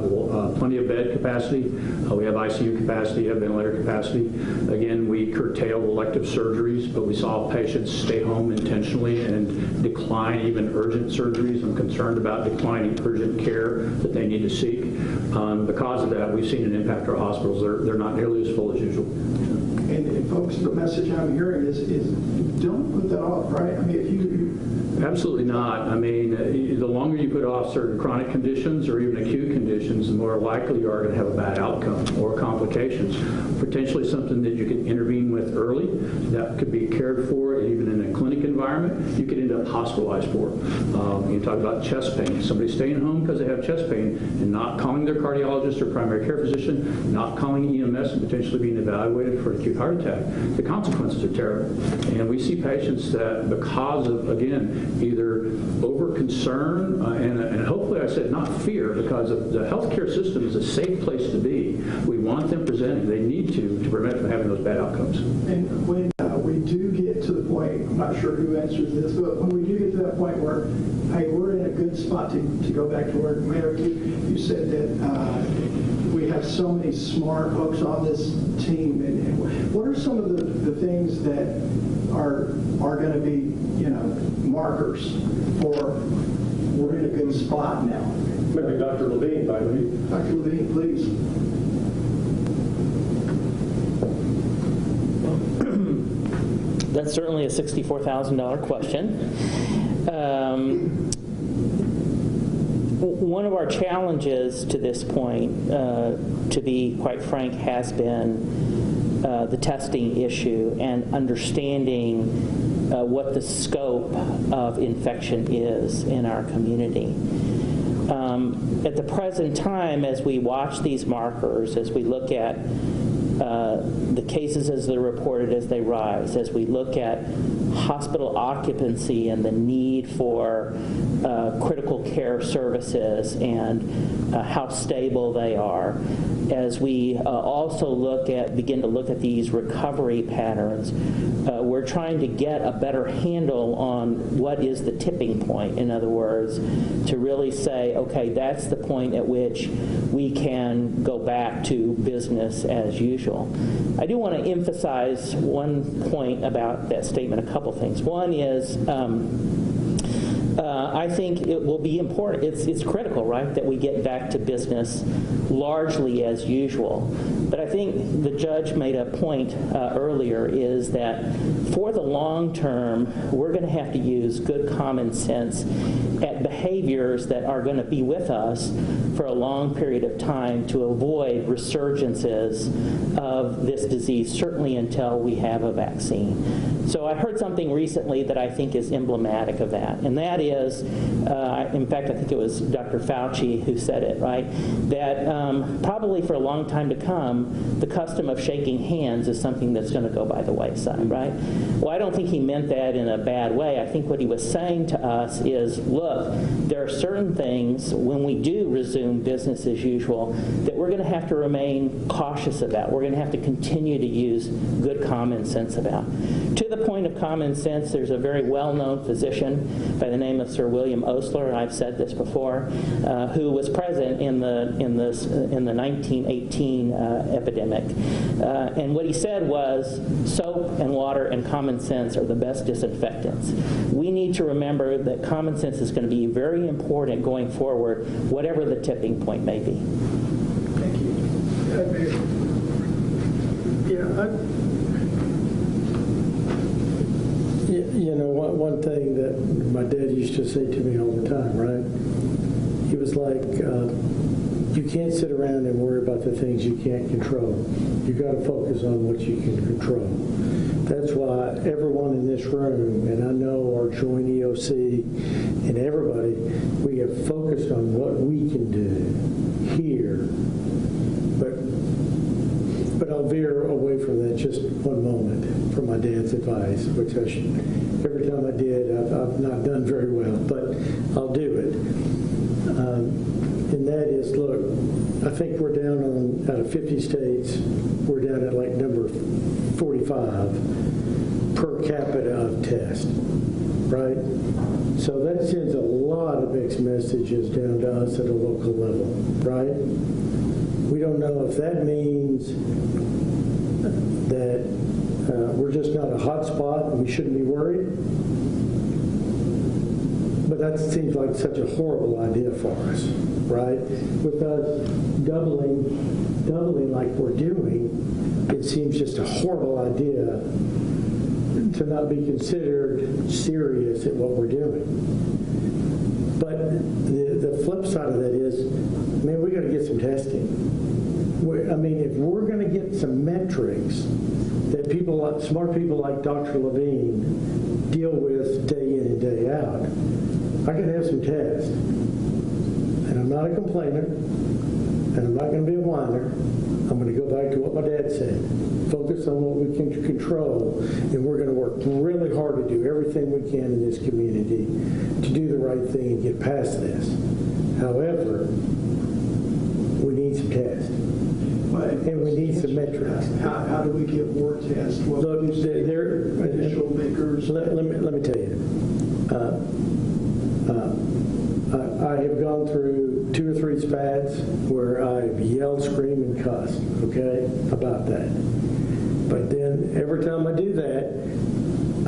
plenty of bed capacity. We have ICU capacity, have ventilator capacity. Again, we curtailed elective surgeries, but we saw patients stay home intentionally and decline even urgent surgeries. I'm concerned about declining urgent care that they need to seek. Because of that, we've seen an impact to our hospitals. They're not nearly as full as usual. And folks, the message I'm hearing is don't put that off, right? I mean, if you absolutely not. I mean, the longer you put off certain chronic conditions or even acute conditions, the more likely you are to have a bad outcome or complications. Potentially something that you can intervene with early, that could be cared for even in a clinic environment, you could end up hospitalized for. You talk about chest pain. Somebody staying home because they have chest pain and not calling their cardiologist or primary care physician, not calling EMS and potentially being evaluated for acute heart attack. The consequences are terrible. And we see patients that because of, again, either over concern and hopefully I said not fear, because the healthcare system is a safe place to be. We want them presenting. They need to prevent from having those bad outcomes. And when we do get to the point, I'm not sure who answers this, but when we do get to that point where, hey, we're in a good spot to go back to work, Mayor, you said that we have so many smart folks on this team. And what are some of the things that are going to be, markers for we're in a good spot now? Maybe Dr. Levine, by the way. Dr. Levine, please. That's certainly a $64,000 question. One of our challenges to this point, to be quite frank, has been the testing issue and understanding what the scope of infection is in our community. At the present time, as we watch these markers, as we look at the cases as they're reported as they rise, as we look at hospital occupancy and the need for critical care services and how stable they are, as we also begin to look at these recovery patterns, we're trying to get a better handle on what is the tipping point. In other words, to really say, okay, that's the point at which we can go back to business as usual. I do want to emphasize one point about that statement, a couple things. One is I think it will be important. It's critical, right, that we get back to business largely as usual. But I think the judge made a point earlier is that for the long term, we're going to have to use good common sense at behaviors that are going to be with us for a long period of time to avoid resurgences of this disease, certainly until we have a vaccine. So I heard something recently that I think is emblematic of that, and that is, in fact, I think it was Dr. Fauci who said it, right, that probably for a long time to come, the custom of shaking hands is something that's going to go by the wayside, right? Well, I don't think he meant that in a bad way. I think what he was saying to us is, look, there are certain things when we do resume business as usual that we're going to have to remain cautious about. We're going to have to continue to use good common sense about. To the point of common sense, there's a very well-known physician by the name of Sir William Osler, and I've said this before, who was present in the 1918 epidemic. And what he said was, soap and water and common sense are the best disinfectants. We need to remember that common sense is going to be very important going forward, whatever the tipping point may be. Thank you. One thing that my dad used to say to me all the time, right? He was like, you can't sit around and worry about the things you can't control. You got to focus on what you can control. That's why everyone in this room, and I know our joint EOC and everybody, we have focused on what we can do here. But I'll veer away from that just one moment from my dad's advice, which every time I did, I've not done very well, but I'll do it. And that is, look, I think we're down on, out of 50 states, we're down at like number 45 per capita of test, right? So that sends a lot of mixed messages down to us at a local level, right? We don't know if that means that we're just not a hot spot and we shouldn't be worried. But that seems like such a horrible idea for us, right? With us doubling like we're doing, it seems just a horrible idea to not be considered serious at what we're doing. But the flip side of that is, man, we got to get some testing. I mean, if we're going to get some metrics that people, smart people like Dr. Levine deal with day in and day out, I got to have some tests. And I'm not a complainer, and I'm not going to be a whiner. I'm going to go back to what my dad said. Focus on what we can control, and we're going to work really hard to do everything we can in this community to do the right thing and get past this. However, we need some tests. And we need some metrics. How do we get more tests? Look, initial makers. Let me tell you. I have gone through 2 or 3 spats where I've yelled, screamed, and cussed, okay, about that. But then every time I do that,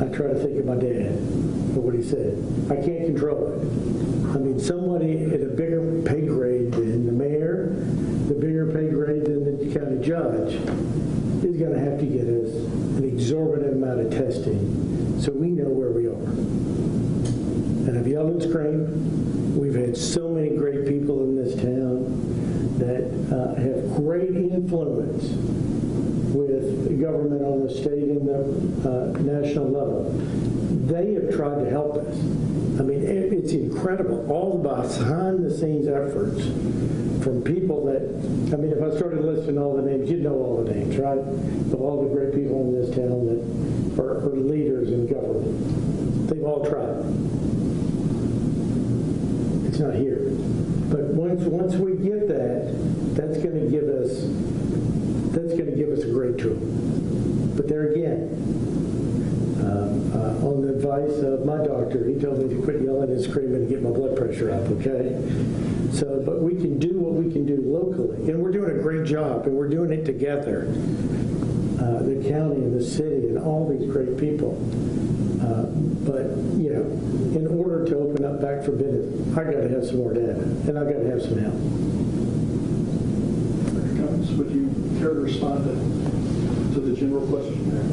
I try to think of my dad and what he said. I can't control it. I mean, somebody at a bigger pay grade than the mayor, the bigger pay grade than the county judge, is going to have to get us an exorbitant amount of testing so we know where we are. And I've yelled and screamed. We've had so many great people in this town that have great influence with the government on the state and the national level. They have tried to help us. I mean, it's incredible. All the behind-the-scenes efforts from people that, I mean, if I started listing all the names, you'd know all the names, right? Of all the great people in this town that are leaders in government. They've all tried. It's not here. But once we get that, that's going to give us a great tool. But there again, on the advice of my doctor, he told me to quit yelling and screaming and get my blood pressure up, okay? So, but we can do what we can do locally. And we're doing a great job, and we're doing it together. The county and the city and all these great people. But, you know, in order to open up back for business, I got to have some more data, and I got to have some help. Would you care to respond to the general question there?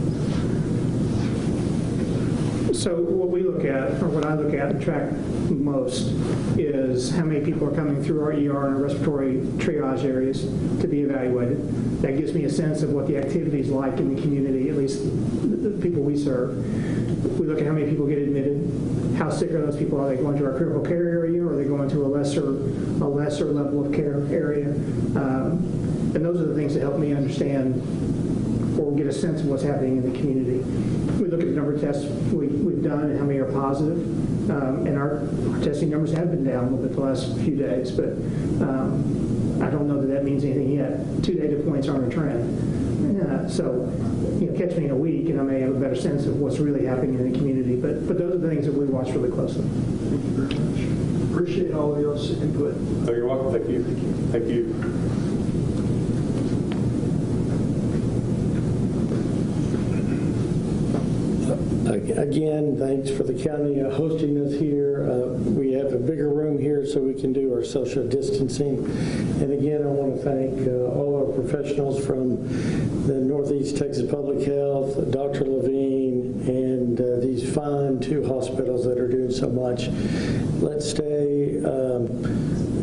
So what we look at, or what I look at and track most, is how many people are coming through our ER and our respiratory triage areas to be evaluated. That gives me a sense of what the activity is like in the community, at least the people we serve. We look at how many people get admitted, how sick are those people? Are they going to our critical care area, or are they going to a lesser level of care area? And those are the things that help me understand or get a sense of what's happening in the community. We look at the number of tests we've done and how many are positive. And our testing numbers have been down a little bit the last few days, but I don't know that that means anything yet. 2 data points aren't a trend. So, you know, catch me in a week and I may have a better sense of what's really happening in the community. But those are the things that we watch really closely. Thank you very much. Appreciate all of y'all's input. Oh, you're welcome. Thank you. Thank you. Again, thanks for the county hosting us here. We have a bigger room here so we can do our social distancing. And again, I want to thank all our professionals from the Northeast Texas Public Health, Dr. Levine, and these fine 2 hospitals that are doing so much. Let's stay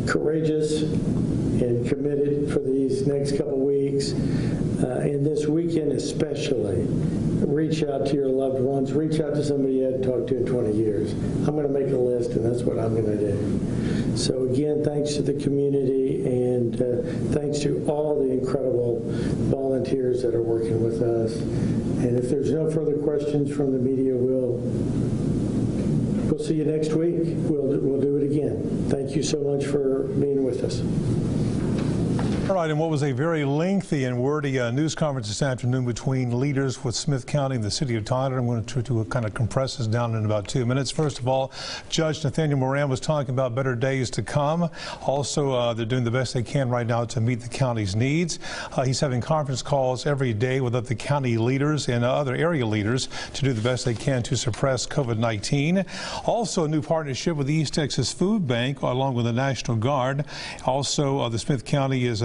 courageous and committed for these next couple weeks. And this weekend especially, reach out to your loved ones. Reach out to somebody you hadn't talked to in 20 years. I'm going to make a list, and that's what I'm going to do. So again, thanks to the community, and thanks to all the incredible volunteers that are working with us. And if there's no further questions from the media, we'll see you next week. We'll do it again. Thank you. thank you so much for being with us. All right, and what was a very lengthy and wordy news conference this afternoon between leaders with Smith County and the city of Tyler. I'm going to try to kind of compress this down in about 2 minutes. First of all, Judge Nathaniel Moran was talking about better days to come. Also, they're doing the best they can right now to meet the county's needs. He's having conference calls every day with other county leaders and other area leaders to do the best they can to suppress COVID-19. Also, a new partnership with the East Texas Food Bank along with the National Guard. Also, the Smith County is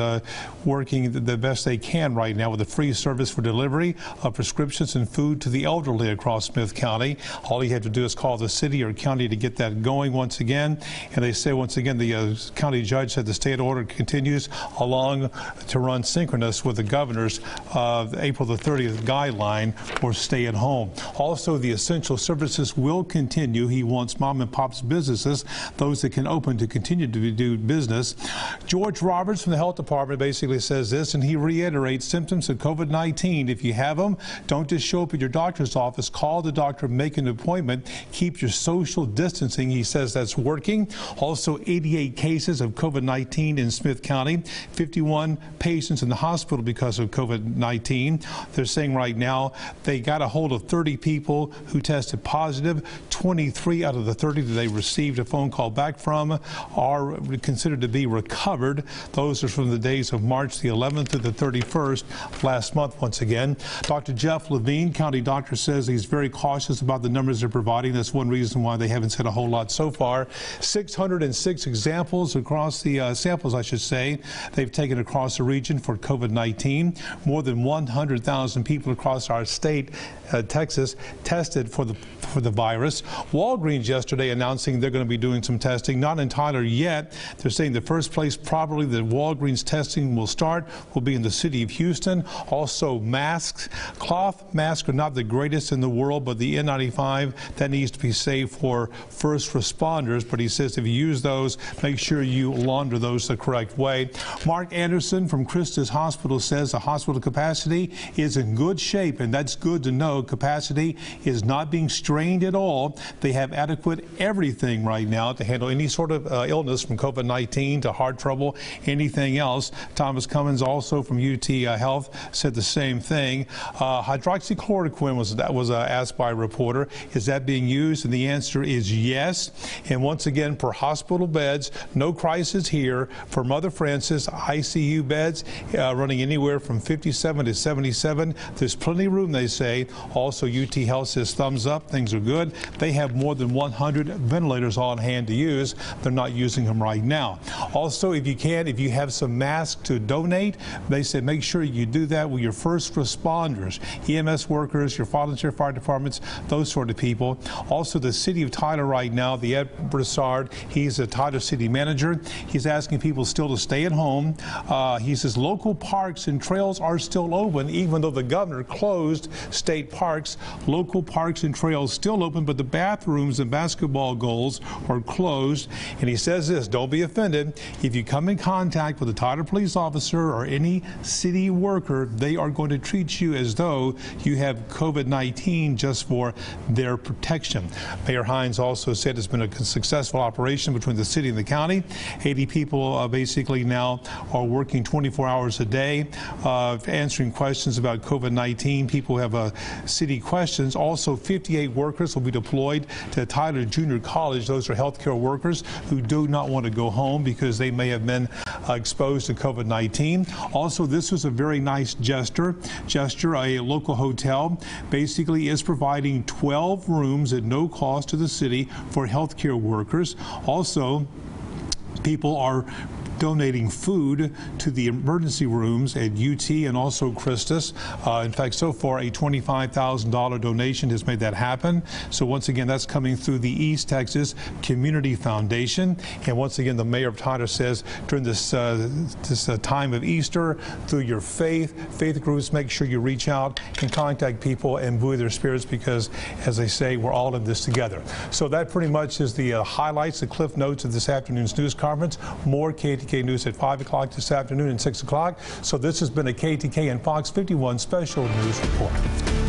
working the best they can right now with a free service for delivery of prescriptions and food to the elderly across Smith County. All you have to do is call the city or county to get that going once again. And they say once again the county judge said the state order continues along to run synchronous with the governor's April the 30th guideline for stay at home. Also, the essential services will continue. He wants mom and pop's businesses, those that can open, to continue to do business. George Roberts from the Health Department basically says this, and he reiterates symptoms of COVID-19. If you have them, don't just show up at your doctor's office. Call the doctor, make an appointment, keep your social distancing. He says that's working. Also, 88 cases of COVID-19 in Smith County, 51 patients in the hospital because of COVID-19. They're saying right now they got a hold of 30 people who tested positive. 23 out of the 30 that they received a phone call back from are considered to be recovered. Those are from the days of March the 11th to the 31st last month. Once again, Dr. Jeff Levine, county doctor, says he's very cautious about the numbers they're providing. That's one reason why they haven't said a whole lot so far. 606 examples across the samples, I should say, they've taken across the region for COVID-19. More than 100,000 people across our state, Texas, tested for the virus. Walgreens yesterday announcing they're going to be doing some testing. Not in Tyler yet. They're saying the first place probably that Walgreens testing will start will be in the city of Houston. Also, masks. Cloth masks are not the greatest in the world, but the N95, that needs to be saved for first responders. But he says if you use those, make sure you launder those the correct way. Mark Anderson from Christus Hospital says the hospital capacity is in good shape, and that's good to know. Capacity is not being strained at all. They have adequate everything right now to handle any sort of illness from COVID-19 to heart trouble, anything else. Thomas Cummins, also from UT Health, said the same thing. Hydroxychloroquine was asked by a reporter, is that being used? And the answer is yes. And once again, per hospital beds, no crisis here. For Mother Francis, ICU beds running anywhere from 57 to 77. There's plenty of room, they say. Also, UT Health says thumbs up, things are good. They have more than 100 ventilators on hand to use. They're not using them right now. Also, if you have some masks to donate, they said make sure you do that with your first responders, EMS workers, your volunteer fire departments, those sort of people. Also, the city of Tyler right now, the Ed Broussard, he's a Tyler city manager. He's asking people still to stay at home. He says local parks and trails are still open, even though the governor closed state parks. Local parks and trails still open, but the bathrooms and basketball goals are closed. And he says this, don't be offended. If you come in contact with a Tyler police officer or any city worker, they are going to treat you as though you have COVID-19 just for their protection. Mayor Hines also said it's been a successful operation between the city and the county. 80 people basically now are working 24 hours a day, answering questions about COVID-19. People have city questions. Also, 58 workers will be deployed to Tyler Junior College. Those are healthcare workers who do not want to go home because they may have been exposed to COVID-19. Also, this was a very nice gesture. A local hotel basically is providing 12 rooms at no cost to the city for healthcare workers. Also, people are donating food to the emergency rooms at UT and also Christus. In fact, so far a $25,000 donation has made that happen. So once again, that's coming through the East Texas Community Foundation. And once again, the mayor of Tyler says during this time of Easter, through your faith groups, make sure you reach out and contact people and buoy their spirits because, as they say, we're all in this together. So that pretty much is the highlights, the cliff notes of this afternoon's news conference. More KTK News at 5 o'clock this afternoon and 6 o'clock. So this has been a KTK and Fox 51 special news report.